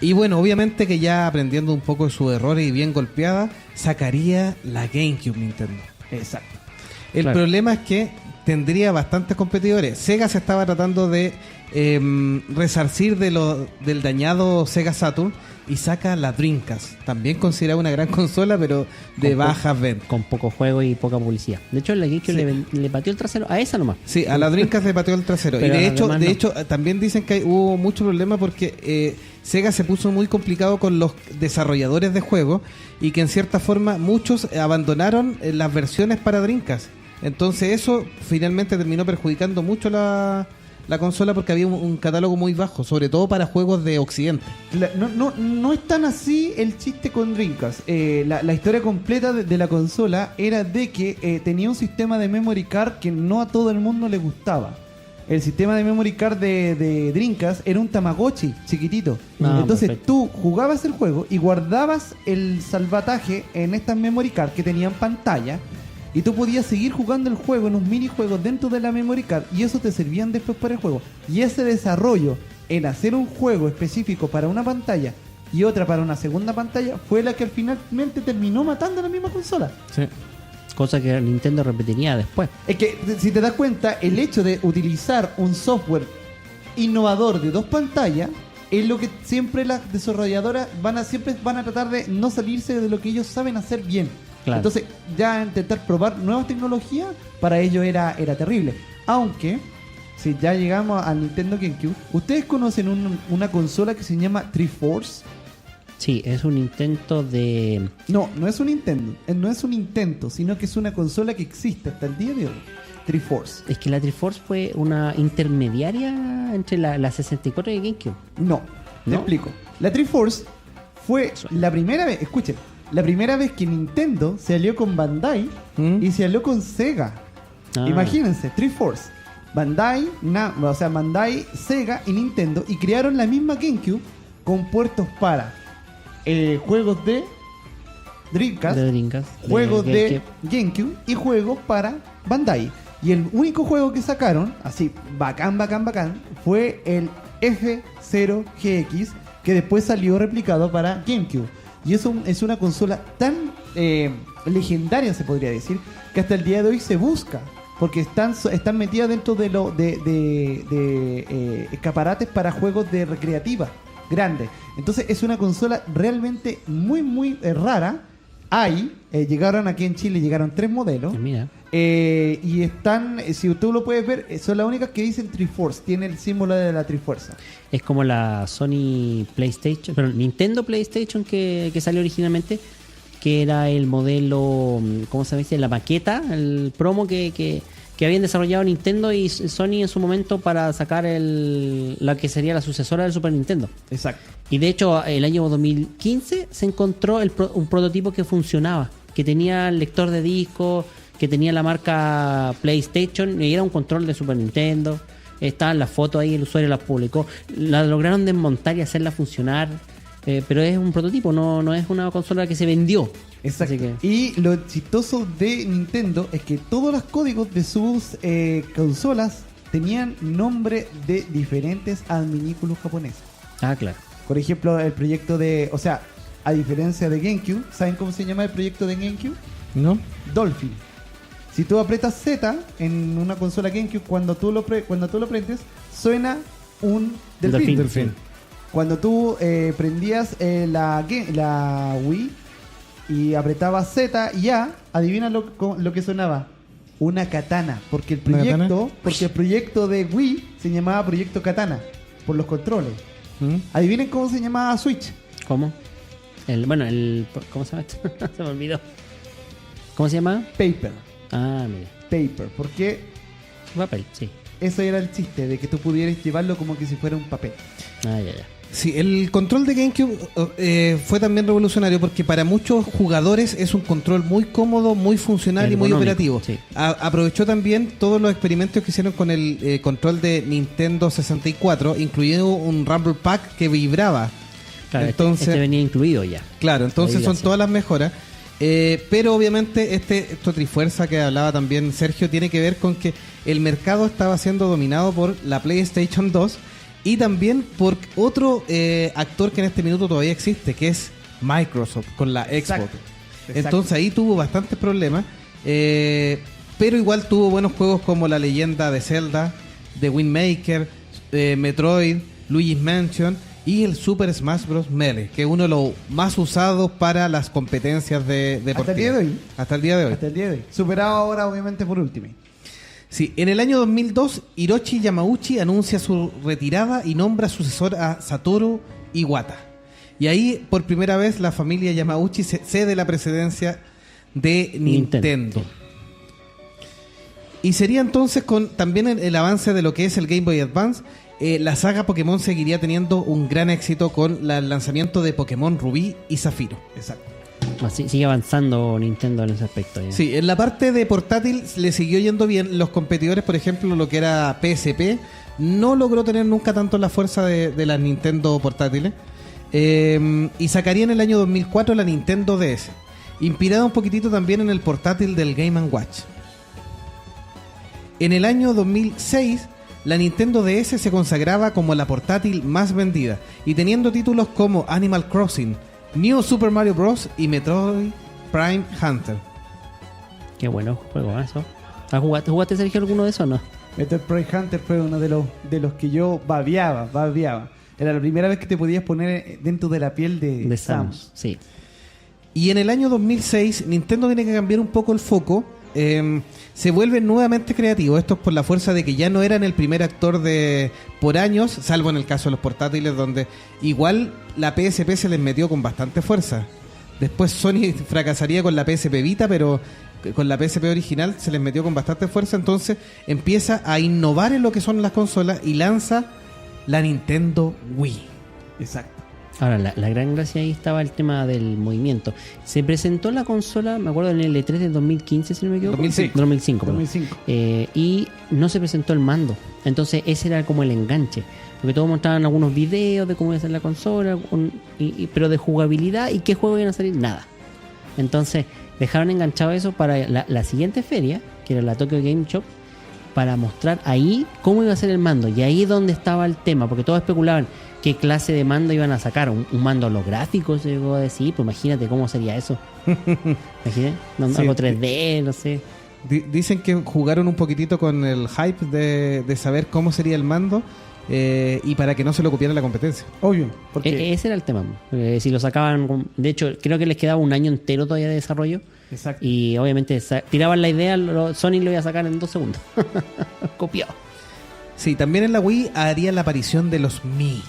Y bueno, obviamente que ya aprendiendo un poco de sus errores y bien golpeada, sacaría la GameCube Nintendo. Exacto. El Claro. problema es que tendría bastantes competidores. Sega se estaba tratando de resarcir del dañado Sega Saturn y saca la Dreamcast, también considerada una gran consola, pero de bajas ventas. Con poco juego y poca publicidad. De hecho, la GameCube le pateó el trasero a esa nomás. Sí, a la Dreamcast le pateó el trasero. Pero Y de además hecho, también dicen que hubo mucho problema porque Sega se puso muy complicado con los desarrolladores de juegos y que en cierta forma muchos abandonaron las versiones para Dreamcast. Entonces eso finalmente terminó perjudicando mucho la consola porque había un catálogo muy bajo, sobre todo para juegos de Occidente. No es tan así el chiste con Dreamcast. La historia completa de la consola era de que tenía un sistema de memory card que no a todo el mundo le gustaba. El sistema de memory card de Dreamcast era un Tamagotchi chiquitito. Entonces perfecto. tú jugabas el juego y guardabas el salvataje en estas memory card que tenían pantalla. Y tú podías seguir jugando el juego en unos minijuegos dentro de la memory card y eso te servían después para el juego. Y ese desarrollo en hacer un juego específico para una pantalla y otra para una segunda pantalla fue la que finalmente terminó matando a la misma consola. Sí. Cosa que Nintendo repetiría después. Es que si te das cuenta, el hecho de utilizar un software innovador de dos pantallas es lo que siempre las desarrolladoras siempre van a tratar de no salirse de lo que ellos saben hacer bien. Claro. Entonces, ya intentar probar nuevas tecnologías, para ellos era terrible. Aunque, si ya llegamos al Nintendo GameCube, ¿ustedes conocen una consola que se llama Triforce? Sí, es un intento de... No es un Nintendo. No es un intento, sino que es una consola que existe hasta el día de hoy. Triforce. Es que la Triforce fue una intermediaria entre la 64 y GameCube. No, te ¿No? explico. La Triforce fue la primera vez, escuchen, la primera vez que Nintendo se alió con Bandai y se alió con Sega. Ah. Imagínense, Triforce, Bandai, Sega y Nintendo, y crearon la misma GameCube con puertos para juegos de Dreamcast, De Dreamcast, juegos de GameCube. GameCube y juegos para Bandai. Y el único juego que sacaron, así, bacán, fue el F0GX, que después salió replicado para GameCube. Y eso es una consola tan legendaria, se podría decir, que hasta el día de hoy se busca. Porque están metidas dentro de escaparates para juegos de recreativa grandes. Entonces es una consola realmente muy, muy rara. Llegaron aquí en Chile, llegaron 3 modelos. Mira. Y están, si tú lo puedes ver, son las únicas que dicen Triforce. Tiene el símbolo de la Trifuerza. Es como la Sony PlayStation, pero Nintendo PlayStation que salió originalmente, que era el modelo, ¿cómo se dice? La maqueta, el promo que habían desarrollado Nintendo y Sony en su momento para sacar la que sería la sucesora del Super Nintendo. Exacto. Y de hecho, el año 2015 se encontró un prototipo que funcionaba, que tenía el lector de disco, que tenía la marca PlayStation y era un control de Super Nintendo. Estaban las fotos ahí, el usuario las publicó. La lograron desmontar y hacerla funcionar, pero es un prototipo, no es una consola que se vendió. Exacto. Así que- Y lo chistoso de Nintendo es que todos los códigos de sus consolas tenían nombre de diferentes adminículos japoneses. Ah, claro. Por ejemplo, el proyecto a diferencia de GameCube, ¿saben cómo se llama el proyecto de GameCube? ¿No? Dolphin. Si tú aprietas Z en una consola GameCube, cuando tú lo prendes, suena un delfín. Delfín. Cuando tú prendías la Wii y apretabas Z y A, adivina lo que sonaba. Una katana. Porque el ¿Una proyecto de Wii se llamaba Proyecto Katana, por los controles. Adivinen cómo se llamaba Switch. ¿Cómo? ¿Cómo se llama esto? Se me olvidó. ¿Cómo se llama? Paper. Ah, mira. Paper. Porque Papel, sí. eso era el chiste, de que tú pudieras llevarlo como que si fuera un papel. Ah, ya. Sí, el control de GameCube fue también revolucionario porque para muchos jugadores es un control muy cómodo, muy funcional y muy Ergonómico, operativo. sí. Aprovechó también todos los experimentos que hicieron con el control de Nintendo 64, incluyendo un Rumble Pack que vibraba. Claro, Entonces, este venía incluido ya. claro, entonces Ahí son sí. todas las mejoras. Pero obviamente esto Trifuerza que hablaba también Sergio tiene que ver con que el mercado estaba siendo dominado por la PlayStation 2 y también por otro actor que en este minuto todavía existe, que es Microsoft con la Xbox. Exacto. Entonces ahí tuvo bastantes problemas. pero igual tuvo buenos juegos como La Leyenda de Zelda, The Wind Maker, Metroid, Luigi's Mansion y el Super Smash Bros. Melee, que es uno de los más usados para las competencias deportivas. Hasta el día de hoy. Hasta el día de hoy. Hasta el día de hoy. Superado ahora, obviamente, por Ultimate. Sí, en el año 2002, Hiroshi Yamauchi anuncia su retirada y nombra sucesor a Satoru Iwata. Y ahí, por primera vez, la familia Yamauchi cede la presidencia de Nintendo. Y sería entonces con también el avance de lo que es el Game Boy Advance, la saga Pokémon seguiría teniendo un gran éxito con el lanzamiento de Pokémon Rubí y Zafiro. Exacto. Así, sigue avanzando Nintendo en ese aspecto. Ya. Sí, en la parte de portátil le siguió yendo bien. Los competidores, por ejemplo, lo que era PSP, no logró tener nunca tanto la fuerza de las Nintendo portátiles. Y sacaría en el año 2004 la Nintendo DS, inspirada un poquitito también en el portátil del Game & Watch. En el año 2006, la Nintendo DS se consagraba como la portátil más vendida y teniendo títulos como Animal Crossing, New Super Mario Bros. Y Metroid Prime Hunter. Qué bueno juego, eso. ¿Jugaste, Sergio, alguno de esos o no? Metroid Prime Hunter fue uno de los que yo babeaba. Era la primera vez que te podías poner dentro de la piel de Samus. Sí. Y en el año 2006, Nintendo tiene que cambiar un poco el foco. Se vuelve nuevamente creativo. Esto es por la fuerza de que ya no eran el primer actor por años, salvo en el caso de los portátiles, donde igual la PSP se les metió con bastante fuerza. Después Sony fracasaría con la PSP Vita, pero con la PSP original se les metió con bastante fuerza. Entonces empieza a innovar en lo que son las consolas y lanza la Nintendo Wii. Exacto. Ahora, la gran gracia ahí estaba el tema del movimiento. Se presentó la consola, me acuerdo, en el E3 del 2015, si no me equivoco. 2005. Y no se presentó el mando. Entonces ese era como el enganche. Porque todos mostraban algunos videos de cómo iba a ser la consola, pero de jugabilidad y qué juego iban a salir, nada. Entonces dejaron enganchado eso para la siguiente feria, que era la Tokyo Game Show, para mostrar ahí cómo iba a ser el mando. Y ahí es donde estaba el tema, porque todos especulaban qué clase de mando iban a sacar. Un mando holográfico, se llegó a decir. Pues imagínate cómo sería eso. Imagínate, algo 3D, no sé. Dicen que jugaron un poquitito con el hype de saber cómo sería el mando, y para que no se lo copiara la competencia. Obvio. Porque Ese era el tema. Si lo sacaban, de hecho, creo que les quedaba un año entero todavía de desarrollo. Exacto. Y obviamente tiraban la idea, Sony lo iba a sacar en 2 segundos. Copiado. Sí, también en la Wii haría la aparición de los Mi.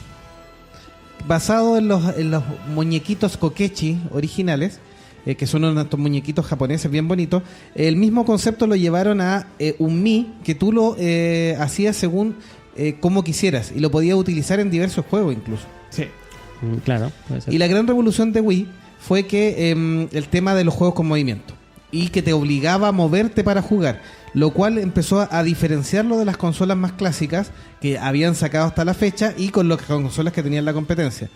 Basado en los muñequitos Kokechi originales, que son estos muñequitos japoneses bien bonitos. El mismo concepto lo llevaron a un Mi, que tú lo hacías según como quisieras, y lo podías utilizar en diversos juegos incluso. Sí. Claro, puede ser. Y la gran revolución de Wii fue que el tema de los juegos con movimiento, y que te obligaba a moverte para jugar, lo cual empezó a diferenciarlo de las consolas más clásicas que habían sacado hasta la fecha y con las consolas que tenían la competencia.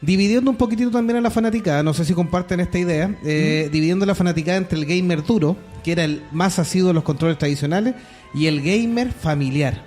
Dividiendo un poquitito también a la fanaticada, no sé si comparten esta idea, dividiendo la fanaticada entre el gamer duro, que era el más asiduo de los controles tradicionales, y el gamer familiar.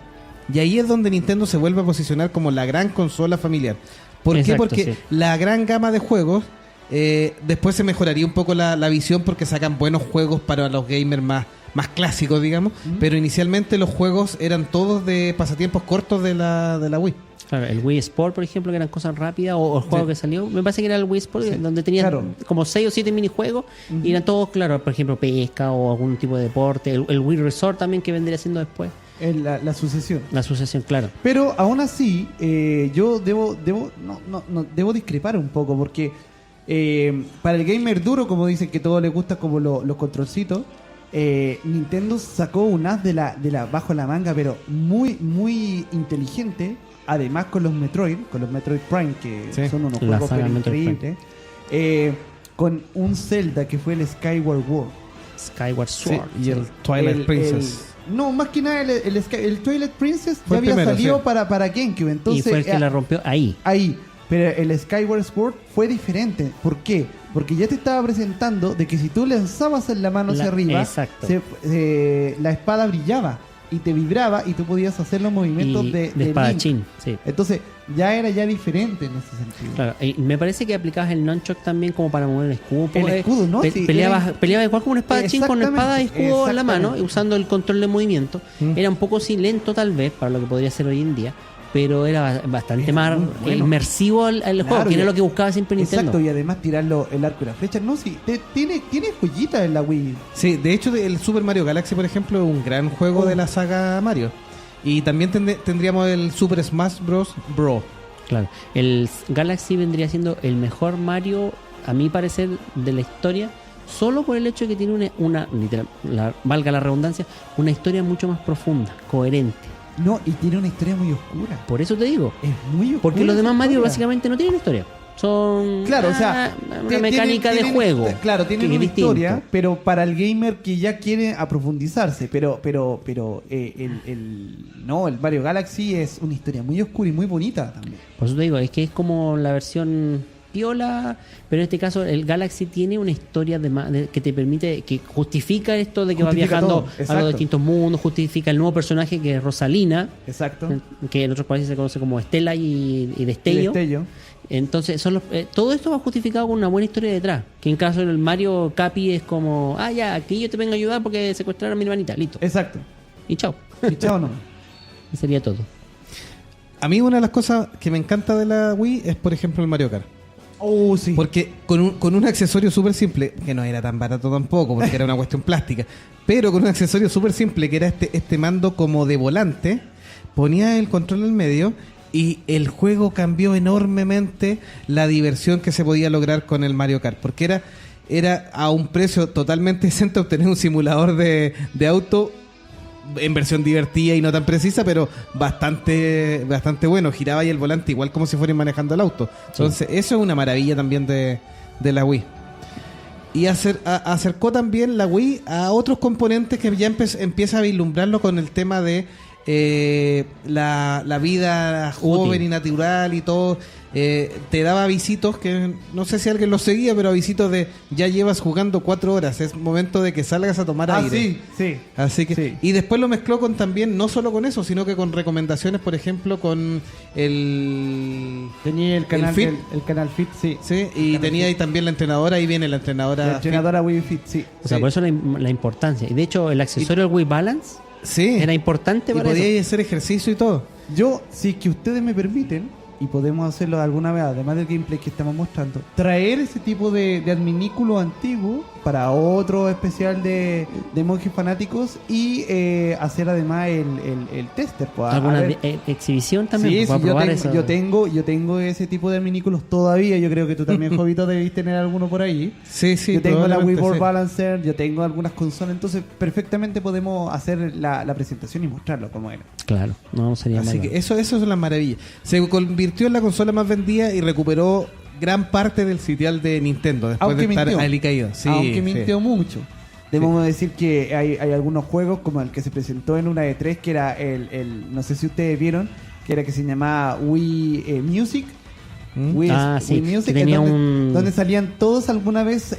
Y ahí es donde Nintendo se vuelve a posicionar como la gran consola familiar. ¿Por qué? Exacto, Porque sí. la gran gama de juegos, después se mejoraría un poco la visión, porque sacan buenos juegos para los gamers más clásicos, digamos, pero inicialmente los juegos eran todos de pasatiempos cortos de la Wii. Claro, el Wii Sport, por ejemplo, que eran cosas rápidas, o el juego que salió, me parece que era el Wii Sport, donde tenían como 6 o 7 minijuegos, y eran todos, claro, por ejemplo, pesca o algún tipo de deporte. El Wii Resort también, que vendría siendo después. La sucesión. La sucesión, claro. Pero aún así, yo debo discrepar un poco, porque para el gamer duro, como dicen que todos les gusta como los controlcitos, Nintendo sacó un as de la bajo la manga, pero muy, muy inteligente. Además con los Metroid Prime, que son unos juegos pero increíbles. Con un Zelda que fue el Skyward Sword. Y el Twilight Princess. No, más que nada el Twilight Princess Fue ya había primero, salido sí. para GameCube. Entonces, y fue el que la rompió ahí. Pero el Skyward Sword fue diferente. ¿Por qué? Porque ya te estaba presentando de que si tú lanzabas en la mano hacia arriba, Exacto. la espada brillaba. y te vibraba y tú podías hacer los movimientos Y de de espadachín, Link. sí. Entonces ya era ya diferente en ese sentido. Claro, y me parece que aplicabas el nunchuck también como para mover el escudo. El porque escudo, ¿no? Sí, peleabas igual como un espadachín con espada y escudo en la mano, Exactamente. y usando el control de movimiento. Era un poco sí lento tal vez para lo que podría ser hoy en día, pero era bastante Es más muy bueno. inmersivo al juego, Claro, que era y- lo que buscaba siempre Nintendo. Exacto, y además tirarlo el arco y la flecha. No, sí, tiene joyitas en la Wii. Sí, de hecho el Super Mario Galaxy, por ejemplo, es un gran juego de la saga Mario. Y también tendríamos el Super Smash Bros. Bro. Claro, el Galaxy vendría siendo el mejor Mario, a mi parecer, de la historia, solo por el hecho de que tiene una literal, valga la redundancia, una historia mucho más profunda, coherente. No, y tiene una historia muy oscura. Por eso te digo, Es muy oscura. porque los demás esa Mario historia. básicamente no tienen historia. Son Claro, o sea, una tienen- mecánica tienen- de juego. Claro, tienen que es una distinto. historia, pero para el gamer que ya quiere aprofundizarse. Pero el Mario Galaxy es una historia muy oscura y muy bonita también. Por eso te digo, es que es como la versión piola, pero en este caso el Galaxy tiene una historia que te permite, que justifica esto de que va Justifica viajando todo, a exacto. los distintos mundos, justifica el nuevo personaje que es Rosalina, Exacto. que en otros países se conoce como Estela y El Destello. destello. Entonces, todo esto va justificado con una buena historia detrás. Que en caso del Mario Capi es como, ya, aquí yo te vengo a ayudar porque secuestraron a mi hermanita, listo. Exacto. Y chao. Y chao, no. Y sería todo. A mí una de las cosas que me encanta de la Wii es, por ejemplo, el Mario Kart. Oh, sí. Porque con un accesorio súper simple, que no era tan barato tampoco, porque era una cuestión plástica, pero con un accesorio súper simple, que era este mando como de volante, ponía el control en medio y el juego cambió enormemente la diversión que se podía lograr con el Mario Kart, porque era a un precio totalmente decente obtener un simulador de auto en versión divertida y no tan precisa, pero bastante bueno. Giraba ahí el volante igual como si fueran manejando el auto. Entonces, eso es una maravilla también de la Wii. Y acercó también la Wii a otros componentes que ya empieza a vislumbrarlo con el tema de la vida joven Útil. y natural y todo. Te daba avisitos que no sé si alguien los seguía, pero avisitos de ya llevas jugando 4 horas, es momento de que salgas a tomar aire. sí. Así que, Sí. y después lo mezcló con también, no solo con eso, sino que con recomendaciones, por ejemplo, con el Tenía el canal Fit. el canal Fit, sí. Sí, y tenía ahí también la entrenadora, ahí viene la entrenadora. La entrenadora Wii Fit, sí. O sea, Sí. por eso la importancia. Y de hecho, el accesorio del Wii Balance Sí. era importante Y para eso. podíais hacer ejercicio y todo. Yo, si es que ustedes me permiten, y podemos hacerlo alguna vez, además del gameplay que estamos mostrando, traer ese tipo de adminículo antiguo para otro especial de monjes fanáticos y hacer además el tester. Pues, a ¿Alguna ver. exhibición también? Sí, Pues, para sí, probar eso. yo tengo ese tipo de adminículos todavía. Yo creo que tú también, Jovito, debís tener alguno por ahí. Sí, sí. Yo tengo la Wii probablemente, Ball sí. Balancer, yo tengo algunas consolas, entonces perfectamente podemos hacer la presentación y mostrarlo como era. Claro, no sería Así malo. que eso es la maravilla. Se convirtió en la consola más vendida y recuperó gran parte del sitial de Nintendo después Aunque de estar mintió. alicaído. Sí, Aunque sí. mintió mucho. Debemos decir que hay algunos juegos como el que se presentó en una E3, que era no sé si ustedes vieron, que era que se llamaba Wii Music. Wii, Sí, Wii Music, que tenía en donde salían todos alguna vez,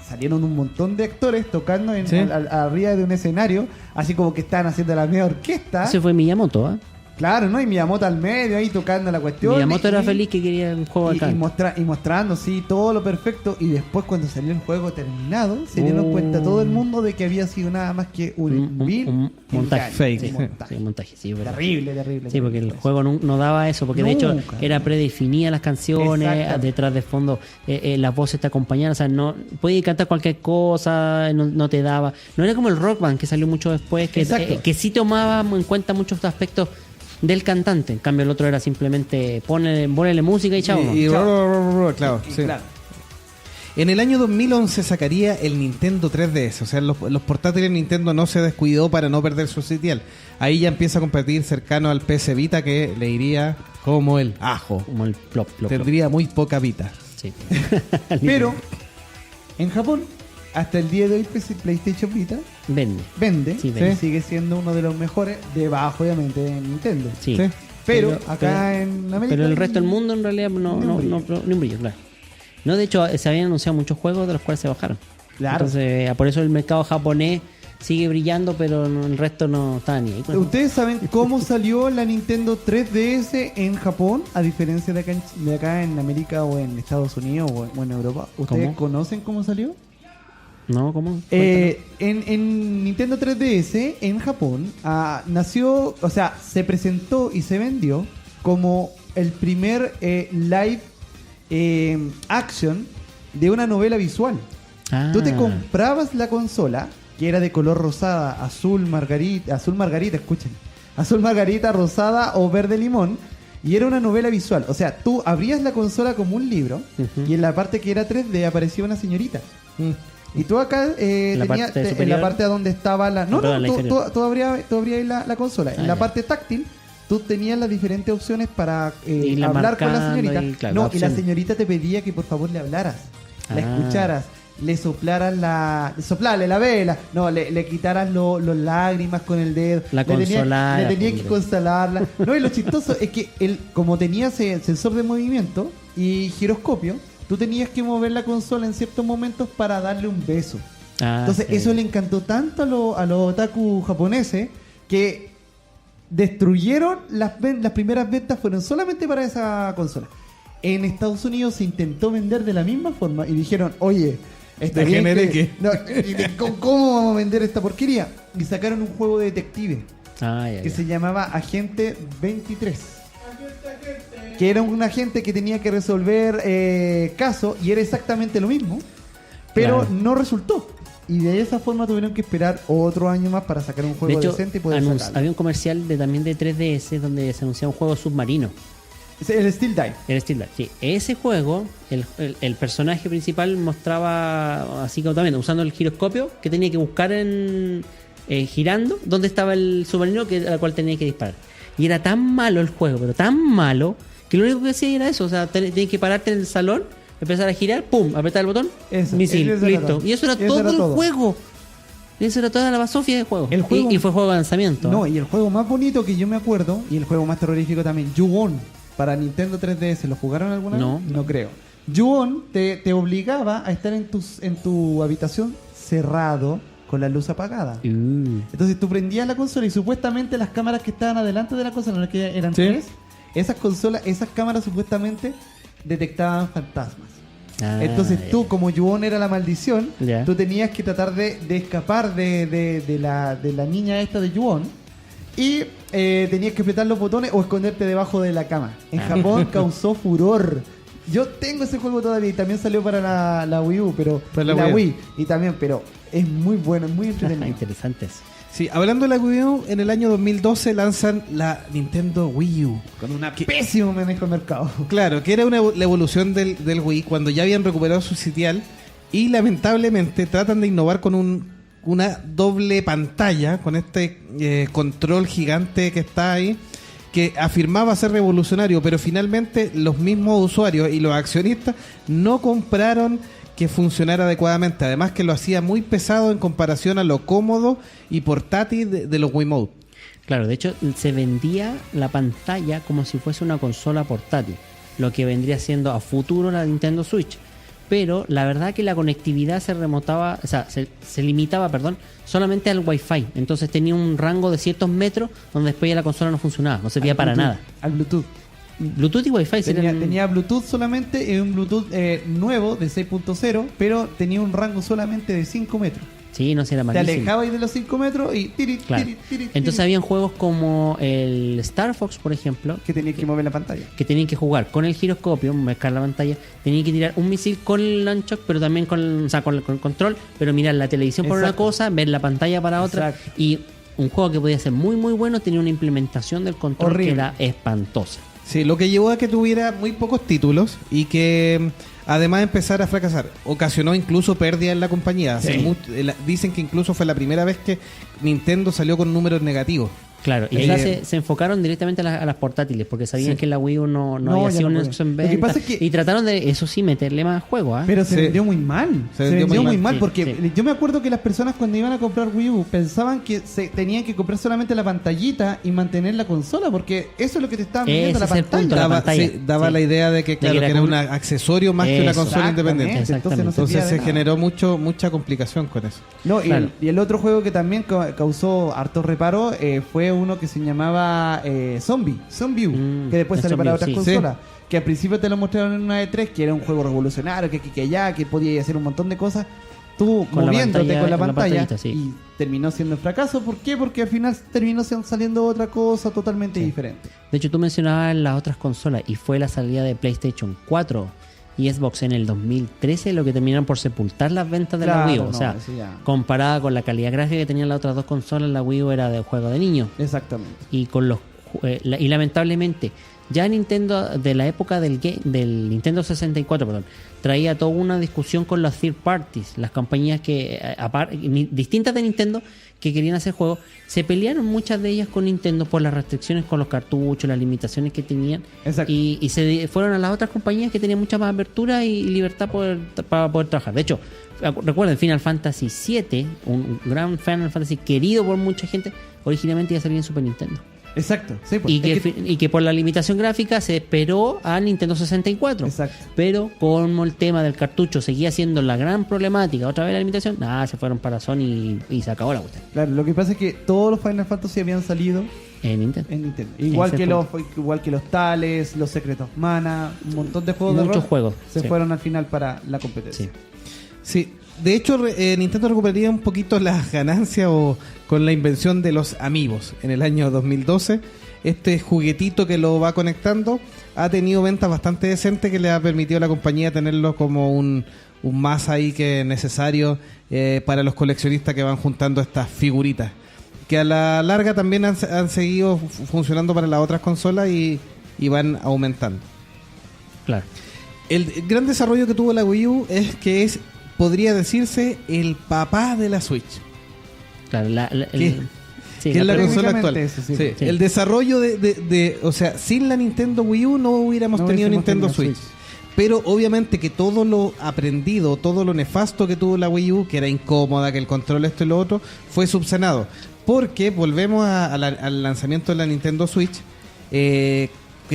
salieron un montón de actores tocando Sí. arriba de un escenario, así como que estaban haciendo la media orquesta. Ese fue Miyamoto, ¿ah? Claro, ¿no? Y Miyamoto al medio ahí tocando la cuestión. Miyamoto era y- feliz que quería un juego acá. y mostrando, sí, todo lo perfecto. Y después, cuando salió el juego terminado, se dieron cuenta todo el mundo de que había sido nada más que un vil un montaje. engaño, Fake, un sí. montaje. Sí, un montaje, sí, es verdad. Terrible. Sí, porque el juego no daba eso, porque de hecho Nunca. era predefinida las canciones, Exactamente. detrás de fondo las voces te acompañaban, o sea, no podías cantar cualquier cosa, no te daba. No era como el Rock Band que salió mucho después, Exacto. que sí tomaba en cuenta muchos aspectos del cantante. En cambio el otro era simplemente ponele música y chao. ¿no? Y Chao. claro, Y sí. claro. En el año 2011 sacaría el Nintendo 3DS, o sea, los portátiles Nintendo no se descuidó para no perder su sitial. Ahí ya empieza a competir cercano al PS Vita, que le iría como el ajo. Como el plop, plop, plop. Tendría muy poca Vita. Sí. Pero en Japón, hasta el día de hoy, PlayStation Vita Vende. vende, Sí, vende. sigue siendo uno de los mejores, debajo obviamente de Nintendo. Sí. Sí. Pero acá en América. Pero el resto del mundo en realidad Ni un brillo. claro. No, de hecho, se habían anunciado muchos juegos de los cuales se bajaron. Claro. Entonces, por eso el mercado japonés sigue brillando, pero el resto no está ni ahí. ¿Ustedes saben cómo salió la Nintendo 3DS en Japón? A diferencia de acá en América o en Estados Unidos o en Europa. ¿Ustedes ¿Cómo? conocen cómo salió? No, ¿cómo? En Nintendo 3DS en Japón nació, o sea, se presentó y se vendió como el primer live action de una novela visual. Tú te comprabas la consola, que era de color rosada, azul margarita, escuchen, azul margarita, rosada o verde limón, y era una novela visual. O sea, tú abrías la consola como un libro, y en la parte que era 3D aparecía una señorita. Y tú acá en la parte donde estaba la... tú abrías la consola. En la parte táctil, tú tenías las diferentes opciones para hablar con la señorita. Y la señorita te pedía que por favor le hablaras, la escucharas, le soplaras soplarle la vela, le quitaras los lágrimas con el dedo, le tenías que consolarla. Y lo chistoso es que él, como tenía sensor de movimiento y giroscopio, tú tenías que mover la consola en ciertos momentos para darle un beso. Entonces eso le encantó tanto a los otaku japoneses que destruyeron las primeras ventas, fueron solamente para esa consola. En Estados Unidos se intentó vender de la misma forma y dijeron, oye, está bien ¿cómo vamos a vender esta porquería? Y sacaron un juego de detective que se llamaba Agente 23. Que era un agente que tenía que resolver casos y era exactamente lo mismo, pero no resultó. Y de esa forma tuvieron que esperar otro año más para sacar un juego decente y poder sacarlo. Había un comercial también de 3DS donde se anunciaba un juego submarino. El Steel Dive. El Steel Dive, sí. Ese juego, el personaje principal mostraba, así como también, usando el giroscopio, que tenía que buscar girando dónde estaba el submarino al cual tenía que disparar. Y era tan malo el juego, pero tan malo, que lo único que hacía era eso. O sea, tenías que pararte en el salón, empezar a girar, pum, apretar el botón, misil, listo. Y eso era todo el juego. Y eso era toda la basofia del juego. Y fue juego de lanzamiento. Y el juego más bonito que yo me acuerdo, y el juego más terrorífico también, Ju-On, para Nintendo 3DS. ¿Lo jugaron alguna vez? No creo. Ju-On te obligaba a estar en tu habitación cerrado, con la luz apagada. Entonces tú prendías la consola y supuestamente las cámaras que estaban adelante de la consola, no es que eran tres, esas cámaras supuestamente detectaban fantasmas. Entonces tú, como Ju-On era la maldición, tú tenías que tratar de escapar de la niña esta de Ju-On y tenías que apretar los botones o esconderte debajo de la cama. En Japón causó furor. Yo tengo ese juego todavía y también salió para la Wii U, pero la Wii y también, pero es muy bueno, es muy entretenido. Interesantes. Sí, hablando de la Wii U, en el año 2012 lanzan la Nintendo Wii U. Con una pésimo manejo de mercado. Claro, que era la evolución del Wii, cuando ya habían recuperado su sitial. Y lamentablemente tratan de innovar con una doble pantalla, con este control gigante que está ahí, que afirmaba ser revolucionario, pero finalmente los mismos usuarios y los accionistas no compraron que funcionara adecuadamente. Además que lo hacía muy pesado en comparación a lo cómodo y portátil de los Wiimote. Claro, de hecho se vendía la pantalla como si fuese una consola portátil, lo que vendría siendo a futuro la Nintendo Switch. Pero la verdad que la conectividad se limitaba, solamente al Wi-Fi. Entonces tenía un rango de ciertos metros donde después ya la consola no funcionaba, no servía para nada. Al Bluetooth. Bluetooth y Wi-Fi tenía Bluetooth solamente, un Bluetooth nuevo de 6.0, pero tenía un rango solamente de 5 metros. Sí, no sé, era malísimo. Te alejabas de los 5 metros y Entonces habían juegos como el Star Fox, por ejemplo, que tenían que mover la pantalla, que tenían que jugar con el giroscopio, marcar la pantalla, tenían que tirar un misil con el nunchuck, pero también con el control, pero mirar la televisión por una cosa, ver la pantalla para otra. Exacto. Y un juego que podía ser muy muy bueno tenía una implementación del control horrible, que era espantosa. Sí, lo que llevó a que tuviera muy pocos títulos y que además empezara a fracasar. Ocasionó incluso pérdida en la compañía. Sí. Dicen que incluso fue la primera vez que Nintendo salió con números negativos. Claro, y acá se enfocaron directamente a las portátiles, porque sabían que la Wii U no había ya sido no un podía. éxito en Lo que venta, pasa es que- y trataron de, eso sí, meterle más juego, ¿ah? Pero se Sí. vendió muy mal. Se Se vendió vendió muy muy mal. mal porque Sí. yo me acuerdo que las personas cuando iban a comprar Wii U pensaban que se tenían que comprar solamente la pantallita y mantener la consola, porque eso es lo que te estaban vendiendo, la Ese es el pantalla. punto, la Daba, pantalla. daba Sí. la idea de que, claro, que era que era como un accesorio más que una Eso. consola independiente. Exactamente. Entonces no Entonces servía de se nada. generó mucha complicación con eso. No, Claro. y el otro juego que también causó harto reparo fue uno que se llamaba Zombie U, que después el salió para Zombie U, otras sí. consolas. Que al principio te lo mostraron en una E3, que era un juego revolucionario, que allá, que podía hacer un montón de cosas. Tú Con la moviéndote pantalla- con la con la pantalla pantallita, sí. y terminó siendo un fracaso. ¿Por qué? Porque al final terminó saliendo otra cosa totalmente diferente. De hecho, tú mencionabas las otras consolas, y fue la salida de PlayStation 4 y Xbox en el 2013 lo que terminaron por sepultar las ventas de la Claro, Wii U. O no, sea, eso ya. comparada con la calidad gráfica que tenían las otras dos consolas, la Wii U era de juego de niños. Exactamente. Y con y lamentablemente ya Nintendo de la época del Nintendo 64, perdón, traía toda una discusión con las third parties, las compañías que distintas de Nintendo que querían hacer juegos. Se pelearon muchas de ellas con Nintendo por las restricciones con los cartuchos, las limitaciones que tenían, Exacto. y se fueron a las otras compañías que tenían mucha más apertura y libertad para poder trabajar. De hecho, recuerden, Final Fantasy VII, un gran Final Fantasy querido por mucha gente, originalmente iba a salir en Super Nintendo. Exacto. Sí, pues, Y que por la limitación gráfica se esperó a Nintendo 64. Exacto. Pero como el tema del cartucho seguía siendo la gran problemática, otra vez la limitación, se fueron para Sony y se acabó la cuestión. Claro, lo que pasa es que todos los Final Fantasy habían salido En Nintendo. en Nintendo. Igual Ese que fue- igual que los Tales, los Secret of Mana, un montón de juegos de Muchos rol juegos, se sí. fueron al final para la competencia. Sí. Sí, de hecho Nintendo recuperaría un poquito las ganancias con la invención de los Amiibos en el año 2012. Este juguetito que lo va conectando ha tenido ventas bastante decentes que le ha permitido a la compañía tenerlo como un más ahí que necesario para los coleccionistas que van juntando estas figuritas. Que a la larga también han seguido funcionando para las otras consolas y van aumentando. Claro. El gran desarrollo que tuvo la Wii U podría decirse, el papá de la Switch. Claro, ¿Qué? sí, Que es la pero- consola actual. Técnicamente eso, sí. Sí, Sí. el desarrollo o sea, sin la Nintendo Wii U no hubiéramos No tenido hubiésemos Nintendo tenido Switch. Pero obviamente que todo lo aprendido, todo lo nefasto que tuvo la Wii U, que era incómoda, que el control esto y lo otro, fue subsanado. Porque volvemos al lanzamiento de la Nintendo Switch, que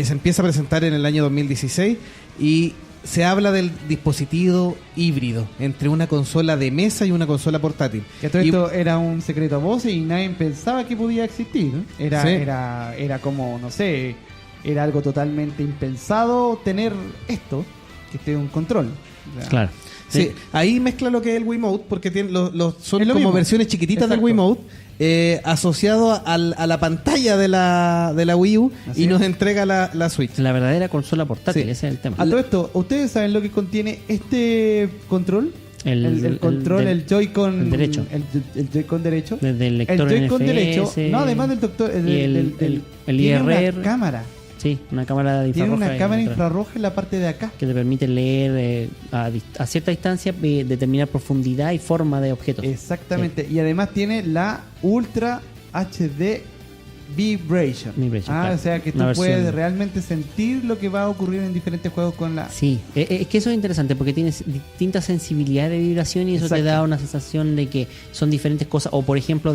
se empieza a presentar en el año 2016, y se habla del dispositivo híbrido entre una consola de mesa y una consola portátil. Que todo Y- esto era un secreto a voces y nadie pensaba que podía existir, ¿no? Sí. Era como, no sé, era algo totalmente impensado tener esto, que esté un control. O sea, Claro. Sí, ahí mezcla lo que es el Wiimote, porque son Es lo como mismo. versiones chiquititas del Exacto. Wiimote, asociado a la pantalla de la Wii U, Así y es. nos entrega la Switch. La verdadera consola portátil, Sí. ese es el tema. A todo esto, ¿ustedes saben lo que contiene este control? El control, del- el Joy-Con el derecho. El Joy-Con derecho. Desde el lector el Joy-Con NFS, derecho, no, además del doctor, y el tiene IRR. una cámara. Sí, una cámara de Tiene infrarroja. una cámara atrás, infrarroja en la parte de acá. que te permite leer a cierta distancia, determinar profundidad y forma de objetos. Exactamente. Y además tiene la Ultra HD Vibration. Claro. O sea que tú Una puedes versión. realmente sentir lo que va a ocurrir en diferentes juegos con la... Sí, es que eso es interesante porque tienes distintas sensibilidades de vibración y eso te Exacto. da una sensación de que son diferentes cosas. O por ejemplo,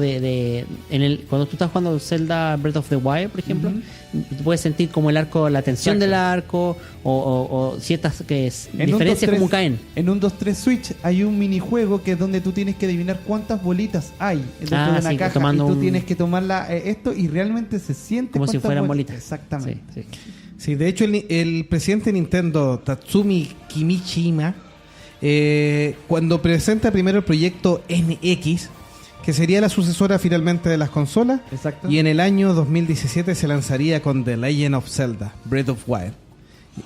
cuando tú estás jugando Zelda Breath of the Wild, por ejemplo, tú puedes sentir como el arco, la tensión Exacto. del arco o ciertas En un diferencias 2-3 como caen. En un 2-3 Switch hay un minijuego que es donde tú tienes que adivinar cuántas bolitas hay dentro de una sí, caja. tomando Y tú un- tienes que tomarla esto y realmente se siente Como si cuántas fueran bolitas. Exactamente. Sí, sí. Sí, de hecho el presidente de Nintendo, Tatsumi Kimishima, cuando presenta primero el proyecto NX, que sería la sucesora finalmente de las consolas, Exacto. y en el año 2017 se lanzaría con The Legend of Zelda, Breath of Wild,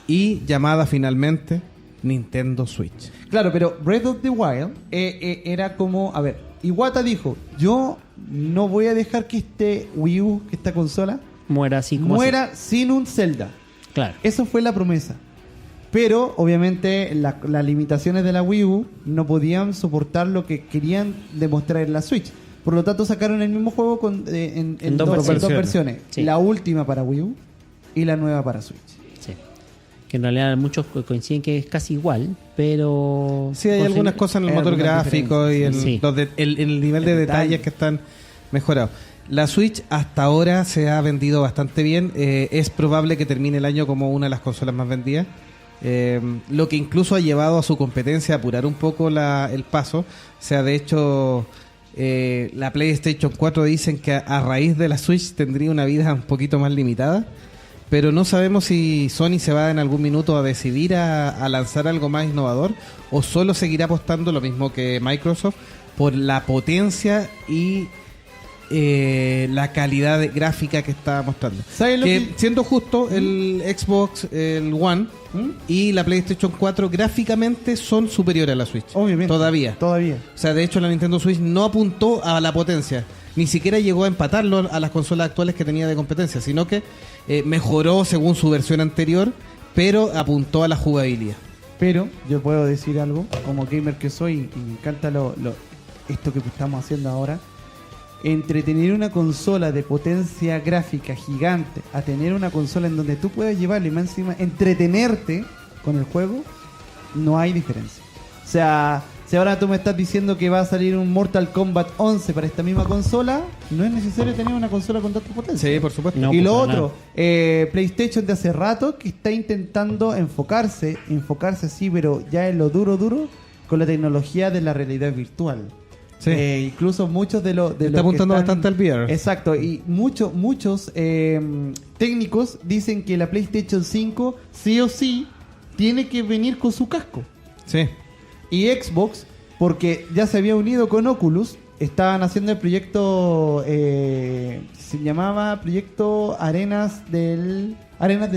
y llamada finalmente Nintendo Switch. Claro, pero Breath of the Wild era como... A ver, Iwata dijo, yo no voy a dejar que este Wii U, que esta consola, Muera así como muera sin un Zelda. así. Claro. Eso fue la promesa. Pero, obviamente, las limitaciones de la Wii U no podían soportar lo que querían demostrar en la Switch. Por lo tanto sacaron el mismo juego en dos dos versiones. versiones. Sí. La última para Wii U y la nueva para Switch. Sí. Que en realidad muchos coinciden que es casi igual, pero... Sí, hay algunas cosas en el hay motor algunas gráfico y Sí. el nivel de El detalles detalle. que están mejorados. La Switch hasta ahora se ha vendido bastante bien. Es probable que termine el año como una de las consolas más vendidas. Lo que incluso ha llevado a su competencia a apurar un poco el paso. O sea, de hecho, la PlayStation 4 dicen que a raíz de la Switch tendría una vida un poquito más limitada. Pero no sabemos si Sony se va en algún minuto a decidir a lanzar algo más innovador o solo seguirá apostando lo mismo que Microsoft por la potencia y la calidad gráfica que está mostrando. ¿Sabes lo Que, que- siendo justo, el Xbox, el One y la PlayStation 4 gráficamente son superiores a la Switch. Obviamente. Todavía. Todavía. O sea, de hecho la Nintendo Switch no apuntó a la potencia, ni siquiera llegó a empatarlo a las consolas actuales que tenía de competencia, sino que mejoró según su versión anterior, pero apuntó a la jugabilidad. Pero yo puedo decir algo, como gamer que soy, y me encanta esto que estamos haciendo ahora. Entre tener una consola de potencia gráfica gigante a tener una consola en donde tú puedas llevarle y más encima entretenerte con el juego, no hay diferencia. O sea, si ahora tú me estás diciendo que va a salir un Mortal Kombat 11 para esta misma consola, no es necesario tener una consola con tanta potencia. Sí, por supuesto. No, y pues, lo para otro, PlayStation de hace rato que está intentando enfocarse sí, pero ya en lo duro, con la tecnología de la realidad virtual. Sí. Incluso muchos de los Está apuntando bastante al VR. Exacto, y muchos técnicos dicen que la PlayStation 5 sí o sí tiene que venir con su casco. Sí. Y Xbox, porque ya se había unido con Oculus, estaban haciendo el proyecto, se llamaba Proyecto Arenas del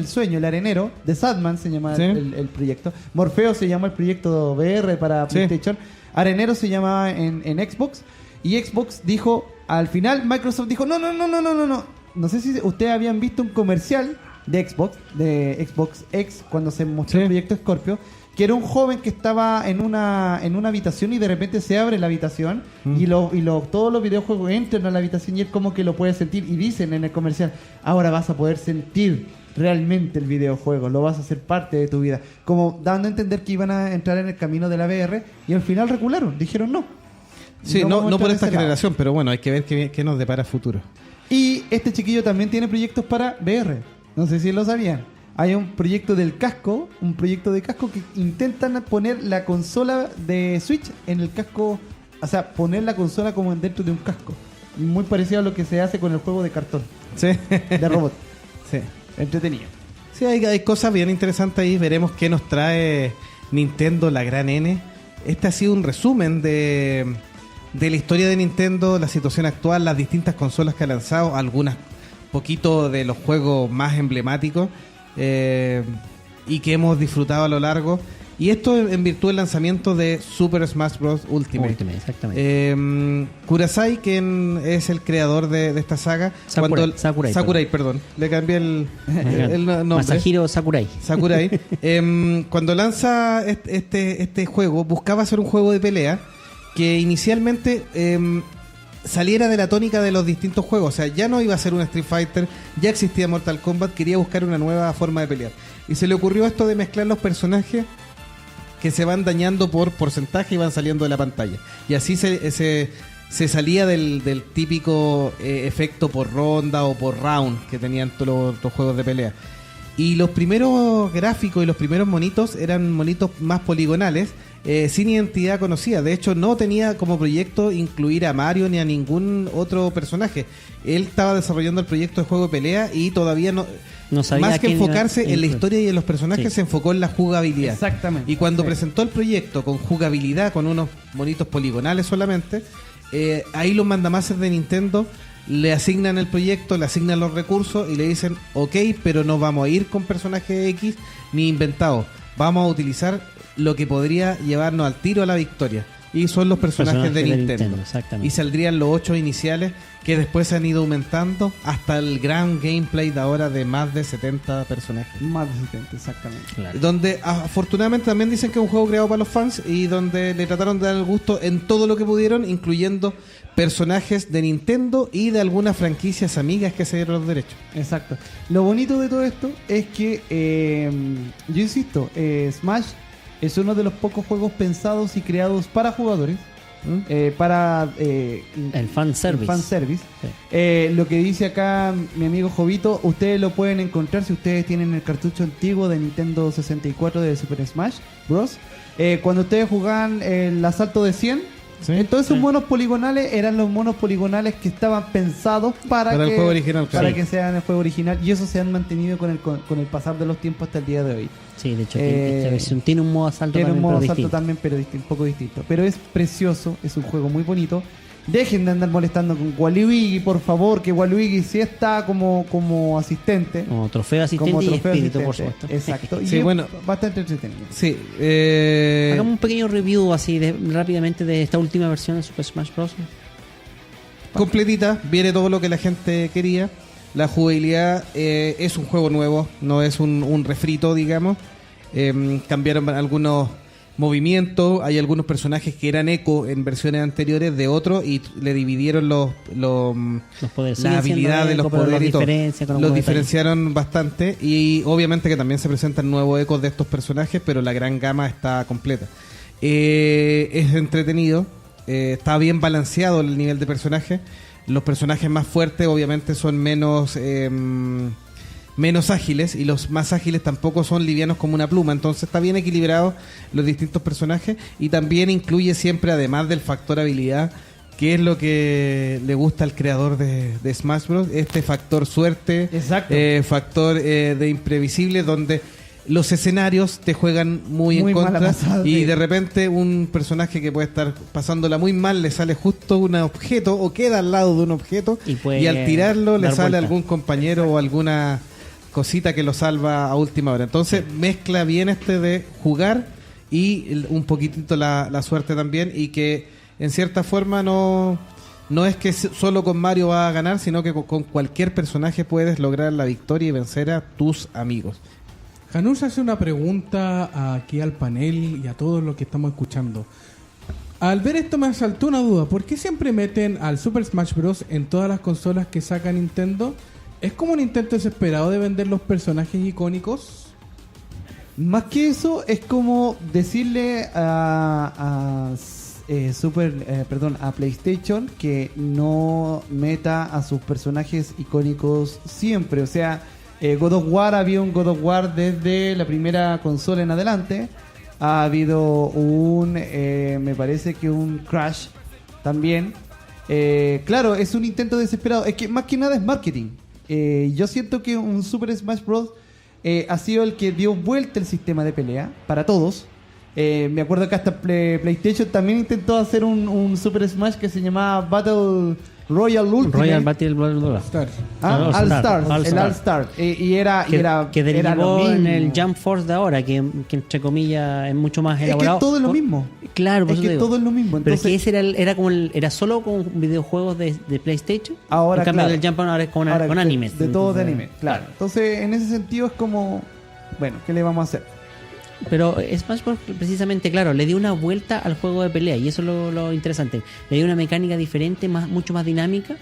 Sueño, el arenero, de Sadman se llama Sí. el proyecto. Morfeo se llama el proyecto VR para Sí. PlayStation. Arenero se llamaba en Xbox. Y Xbox dijo, al final Microsoft dijo, no. No sé si ustedes habían visto un comercial de Xbox X, cuando se mostró Sí. el proyecto Scorpio, que era un joven que estaba en una habitación y de repente se abre la habitación y todos los videojuegos entran a la habitación y él como que lo puede sentir y dicen en el comercial, ahora vas a poder sentir realmente el videojuego, lo vas a hacer parte de tu vida, como dando a entender que iban a entrar en el camino de la VR y al final recularon, dijeron no. Sí, vamos a no entrar por en esta ese lado. generación, pero bueno, hay que ver qué nos depara el futuro. Y este chiquillo también tiene proyectos para VR. No sé si lo sabían. Hay un proyecto de casco que intentan poner la consola de Switch en el casco, o sea, poner la consola como dentro de un casco. Muy parecido a lo que se hace con el juego de cartón, Sí. de robot. Sí. Entretenido. Sí, hay cosas bien interesantes ahí. Veremos qué nos trae Nintendo, la gran N. Este ha sido un resumen de la historia de Nintendo, la situación actual, las distintas consolas que ha lanzado, algunas poquito de los juegos más emblemáticos y que hemos disfrutado a lo largo. Y esto en virtud del lanzamiento de Super Smash Bros. Ultimate. Exactamente. Kurasai, quien es el creador de esta saga. Sakurai, perdón. Le cambié el nombre. Masahiro Sakurai. Sakurai. Cuando lanza este juego, buscaba hacer un juego de pelea que inicialmente saliera de la tónica de los distintos juegos. O sea, ya no iba a ser un Street Fighter, ya existía Mortal Kombat, quería buscar una nueva forma de pelear. Y se le ocurrió esto de mezclar los personajes que se van dañando por porcentaje y van saliendo de la pantalla. Y así se salía del típico efecto por ronda o por round que tenían todos los juegos de pelea. Y los primeros gráficos y los primeros monitos eran monitos más poligonales, sin identidad conocida. De hecho, no tenía como proyecto incluir a Mario ni a ningún otro personaje. Él estaba desarrollando el proyecto de juego de pelea y todavía No sabía más que quién iba enfocarse a en la incluir. historia y en los personajes, Sí. se enfocó en la jugabilidad. Exactamente. Y cuando Sí. presentó el proyecto con jugabilidad, con unos monitos poligonales solamente, ahí los mandamases de Nintendo le asignan el proyecto, le asignan los recursos y le dicen, ok, pero no vamos a ir con personajes X ni inventados. Vamos a utilizar lo que podría llevarnos al tiro a la victoria. y son los personajes de Nintendo. Exactamente. Y saldrían los 8 iniciales que después se han ido aumentando hasta el gran gameplay de ahora de más de 70 personajes. Más de 70, exactamente. Claro. Donde afortunadamente también dicen que es un juego creado para los fans y donde le trataron de dar el gusto en todo lo que pudieron, incluyendo personajes de Nintendo y de algunas franquicias amigas que se dieron los derechos. Exacto. Lo bonito de todo esto es que, yo insisto, Smash es uno de los pocos juegos pensados y creados para jugadores. Para El fanservice. fanservice. Sí. Lo que dice acá mi amigo Jovito, ustedes lo pueden encontrar si ustedes tienen el cartucho antiguo de Nintendo 64 de Super Smash Bros. Cuando ustedes jugaban el asalto de 100, ¿Sí? entonces esos Sí. monos poligonales eran los monos poligonales que estaban pensados para el que, juego original, claro. para que sean el juego original, y eso se han mantenido con el pasar de los tiempos hasta el día de hoy. Sí, de hecho, Eh, esta versión tiene un modo asalto Tiene un también, modo pero salto distinto. también, pero un poco distinto. Pero es precioso, es un juego muy bonito. Dejen de andar molestando con Waluigi, por favor, que Waluigi sí está como asistente. Como trofeo asistente Como y trofeo espíritu, por asistente. supuesto. Exacto. Y Sí, es bueno. bastante entretenido. Sí, Hagamos un pequeño review así rápidamente de esta última versión de Super Smash Bros. completita, viene todo lo que la gente quería. La jugabilidad es un juego nuevo, no es un refrito, digamos. Cambiaron algunos movimientos, hay algunos personajes que eran eco en versiones anteriores de otros y le dividieron los poderes. la Siguen siendo habilidad de eco, los pero poderes y todo. diferencian con Los algunos diferenciaron bastante y obviamente que también se presentan nuevos ecos de estos personajes, pero la gran gama está completa. Es entretenido, está bien balanceado el nivel de personajes. Los personajes más fuertes obviamente son menos ágiles y los más ágiles tampoco son livianos como una pluma, entonces está bien equilibrado los distintos personajes y también incluye siempre, además del factor habilidad, que es lo que le gusta al creador de Smash Bros, este factor suerte, Exacto. factor de imprevisible, donde los escenarios te juegan muy en Muy mala contra pasada, y sí. de repente un personaje que puede estar pasándola muy mal le sale justo un objeto o queda al lado de un objeto Y puede y al tirarlo le dar sale vuelta. algún compañero o alguna cosita que lo salva a última hora. Entonces mezcla bien de jugar y un poquitito la suerte también, y que en cierta forma no es que solo con Mario va a ganar, sino que con cualquier personaje puedes lograr la victoria y vencer a tus amigos. Janus hace una pregunta aquí al panel y a todos los que estamos escuchando. Al ver esto me asaltó una duda. ¿Por qué siempre meten al Super Smash Bros. En todas las consolas que saca Nintendo? ¿Es como un intento desesperado de vender los personajes icónicos? Más que eso, es como decirle a PlayStation que no meta a sus personajes icónicos siempre. O sea, God of War, había un God of War desde la primera consola en adelante. Ha habido me parece que un Crash también. Claro, es un intento desesperado. Es que más que nada es marketing. Yo siento que un Super Smash Bros. Ha sido el que dio vuelta el sistema de pelea para todos. Me acuerdo que hasta PlayStation también intentó hacer un Super Smash que se llamaba Battle Royal Ultimate. Royal Battle Royale. Stars. All Stars. El All Star. Y era Que era derivó lo en mismo. el Jump Force de ahora, que entre comillas es mucho más Es elaborado. que todo es lo mismo. Claro, por Es eso que te digo. todo es lo mismo. Pero es que Entonces, ese era solo con videojuegos de PlayStation. Ahora, en cambio claro. del Jump ahora es con ahora animes. De todo de Entonces, anime, claro. Entonces, en ese sentido es como, bueno, ¿qué le vamos a hacer? Pero Smash Bros. Precisamente, claro, le dio una vuelta al juego de pelea y eso es lo interesante. Le dio una mecánica diferente, mucho más dinámica,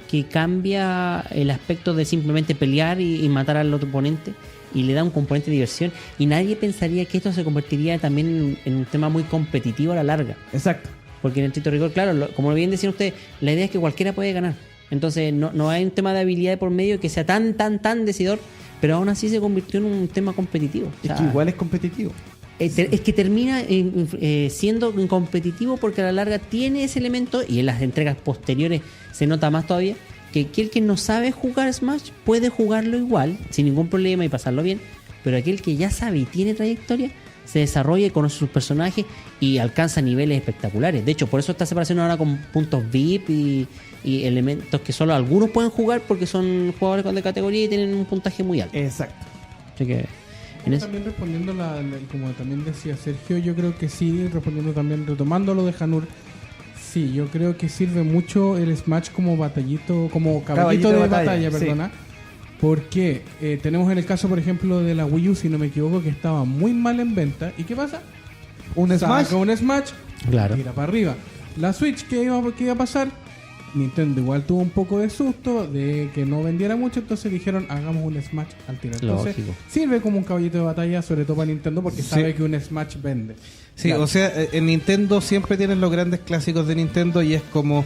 que cambia el aspecto de simplemente pelear y matar al otro oponente, y le da un componente de diversión. Y nadie pensaría que esto se convertiría también en un tema muy competitivo a la larga. Exacto. Porque en el estricto rigor, claro, como bien decían ustedes, la idea es que cualquiera puede ganar. Entonces no hay un tema de habilidad de por medio que sea tan decidor, pero aún así se convirtió en un tema competitivo. O Es sea, que igual es competitivo. es que termina siendo competitivo porque a la larga tiene ese elemento, y en las entregas posteriores se nota más todavía, que aquel que no sabe jugar Smash puede jugarlo igual, sin ningún problema y pasarlo bien, pero aquel que ya sabe y tiene trayectoria se desarrolla y conoce sus personajes y alcanza niveles espectaculares. De hecho, por eso esta separación ahora con puntos VIP y elementos que solo algunos pueden jugar porque son jugadores de categoría y tienen un puntaje muy alto. Exacto. Así que En eso. También respondiendo, como también decía Sergio, yo creo que sí, respondiendo también, retomando lo de Hanur, sí, yo creo que sirve mucho el Smash como batallito, como caballito de batalla, sí. perdona. Porque tenemos en el caso, por ejemplo, de la Wii U, si no me equivoco, que estaba muy mal en venta. ¿Y qué pasa? Un Smash. Saca un Smash, Claro. tira para arriba. La Switch, ¿qué iba a pasar? Nintendo igual tuvo un poco de susto de que no vendiera mucho, entonces dijeron hagamos un Smash al tiro. Entonces Lógico. sirve como un caballito de batalla, sobre todo para Nintendo, porque Sí. sabe que un Smash vende. Sí, Claro. o sea, en Nintendo siempre tienen los grandes clásicos de Nintendo y es como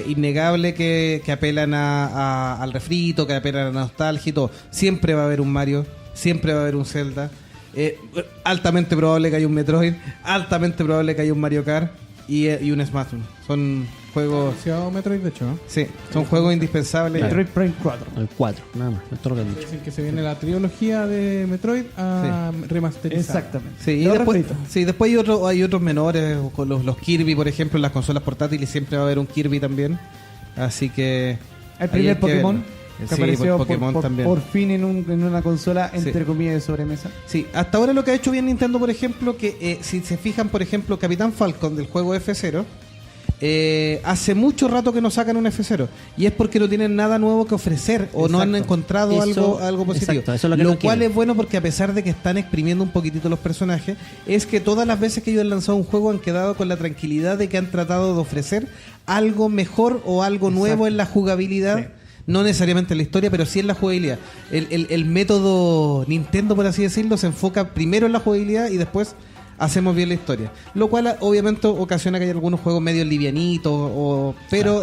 innegable que apelan al refrito, que apelan a la nostalgia y todo. Siempre va a haber un Mario, siempre va a haber un Zelda. Altamente probable que haya un Metroid, altamente probable que haya un Mario Kart y un Smash. Son juegos... Demasiado Metroid, de hecho, ¿no? Sí, son juegos indispensables. Metroid Prime 4. El 4, nada más. Esto es lo que han dicho. Dicen que se viene la trilogía de Metroid a remasterizar. Exactamente. Sí, y Lo después, refrito. sí, después hay otros menores, con los Kirby, por ejemplo, en las consolas portátiles siempre va a haber un Kirby también. Así que... El ahí primer hay que Pokémon verlo. que Sí, apareció Pokémon también. por fin en una consola, Sí. entre comillas, de sobremesa. Sí, hasta ahora lo que ha hecho bien Nintendo, por ejemplo, que si se fijan, por ejemplo, Capitán Falcon del juego F0, hace mucho rato que no sacan un F0 y es porque no tienen nada nuevo que ofrecer o no han Exacto. encontrado Eso- algo positivo. exacto, eso es lo que no cual quieren. es bueno porque a pesar de que están exprimiendo un poquitito los personajes, es que todas las veces que ellos han lanzado un juego han quedado con la tranquilidad de que han tratado de ofrecer algo mejor o algo nuevo en la jugabilidad. Sí. No necesariamente en la historia, pero sí en la jugabilidad. El método Nintendo, por así decirlo, se enfoca primero en la jugabilidad y después hacemos bien la historia. Lo cual obviamente ocasiona que haya algunos juegos medio livianitos, pero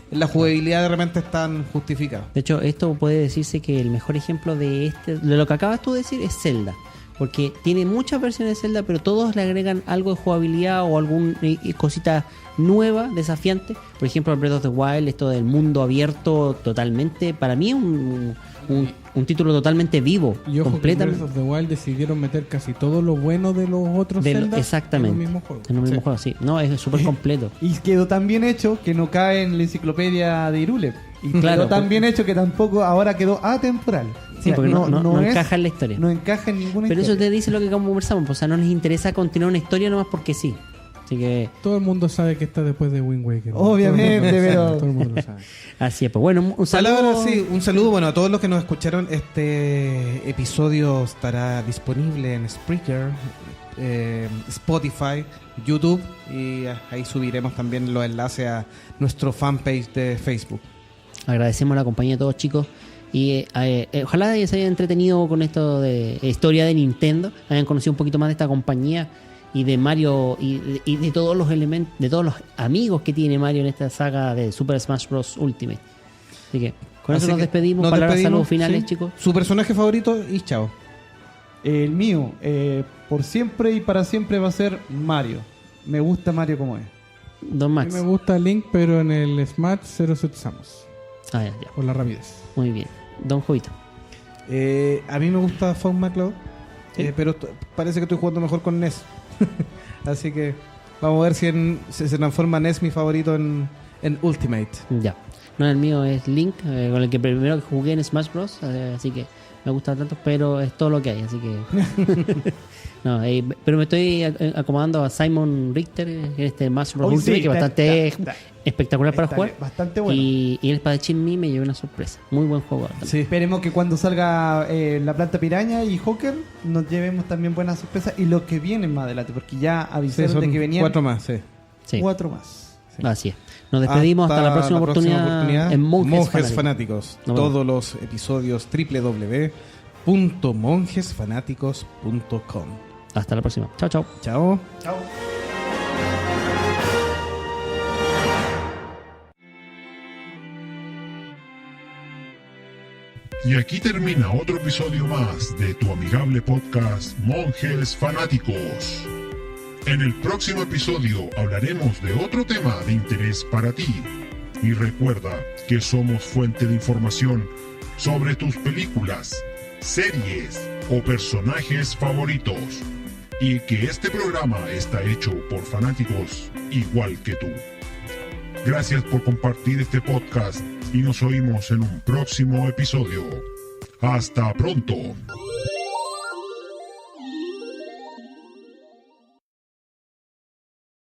la jugabilidad de repente están justificados. De hecho, esto puede decirse que el mejor ejemplo de lo que acabas tú de decir es Zelda. Porque tiene muchas versiones de Zelda, pero todos le agregan algo de jugabilidad o alguna cosita nueva, desafiante. Por ejemplo, el Breath of the Wild, esto del mundo abierto totalmente. Para mí es un título totalmente vivo. Y ojo, que en completamente. Breath of the Wild decidieron meter casi todo lo bueno de los otros Zelda Exactamente. en un mismo juego. En un mismo Sí. juego, sí. No, es súper completo. Y quedó tan bien hecho que no cae en la enciclopedia de Irule. Y Claro, quedó tan porque- bien hecho que tampoco ahora quedó atemporal. Sí, porque no encaja en la historia. No encaja en ninguna Pero eso historia. te dice lo que conversamos. Pues, o sea, no les interesa continuar una historia nomás porque sí. Así que Todo el mundo sabe que está después de Wind Waker. ¿no? Obviamente, Todo el mundo lo pero- sabe, todo el mundo lo sabe. así es. Pues bueno, un saludo. Palabras, sí, un saludo bueno a todos los que nos escucharon. Este episodio estará disponible en Spreaker, Spotify, YouTube y ahí subiremos también los enlaces a nuestro fanpage de Facebook. Agradecemos la compañía de todos, chicos. Y ojalá se hayan entretenido con esto de historia de Nintendo, hayan conocido un poquito más de esta compañía y de Mario y de todos los elementos, de todos los amigos que tiene Mario en esta saga de Super Smash Bros. Ultimate. Así que con eso Así nos que despedimos. nos Palabras, despedimos, saludos finales, sí. chicos. Su personaje favorito y chao. El mío, por siempre y para siempre va a ser Mario. Me gusta Mario como es. Don A mí Max. me gusta Link, pero en el Smash 0 Samus. Ah, ya. Por la rapidez. Muy bien. Don Jovito. A mí me gusta Faun McCloud, ¿Sí? pero parece que estoy jugando mejor con Ness. Así que vamos a ver si se transforma Ness, mi favorito, en Ultimate. Ya. No, el mío es Link, con el que primero jugué en Smash Bros. Así que me gusta tanto, pero es todo lo que hay. Así que. No, pero me estoy acomodando a Simon Richter en este Smash Bros. Hoy Ultimate, sí, que es bastante está espectacular para jugar. Bastante bueno. Y el espadachín mí me llevó una sorpresa. Muy buen juego. también. Sí. Esperemos que cuando salga la planta piraña y Hawker nos llevemos también buenas sorpresas y los que vienen más adelante, porque ya Sí, avisaron son de que venían 4 más, sí. Sí, 4 más. así es. Nos despedimos hasta la próxima oportunidad en Monjes Fanáticos. Fanáticos. Nos vemos. Todos los episodios www.monjesfanáticos.com. Hasta la próxima. Chao, chao. Chao. Chao. Y aquí termina otro episodio más de tu amigable podcast Monjes Fanáticos. En el próximo episodio hablaremos de otro tema de interés para ti. Y recuerda que somos fuente de información sobre tus películas, series o personajes favoritos. Y que este programa está hecho por fanáticos igual que tú. Gracias por compartir este podcast y nos oímos en un próximo episodio. ¡Hasta pronto!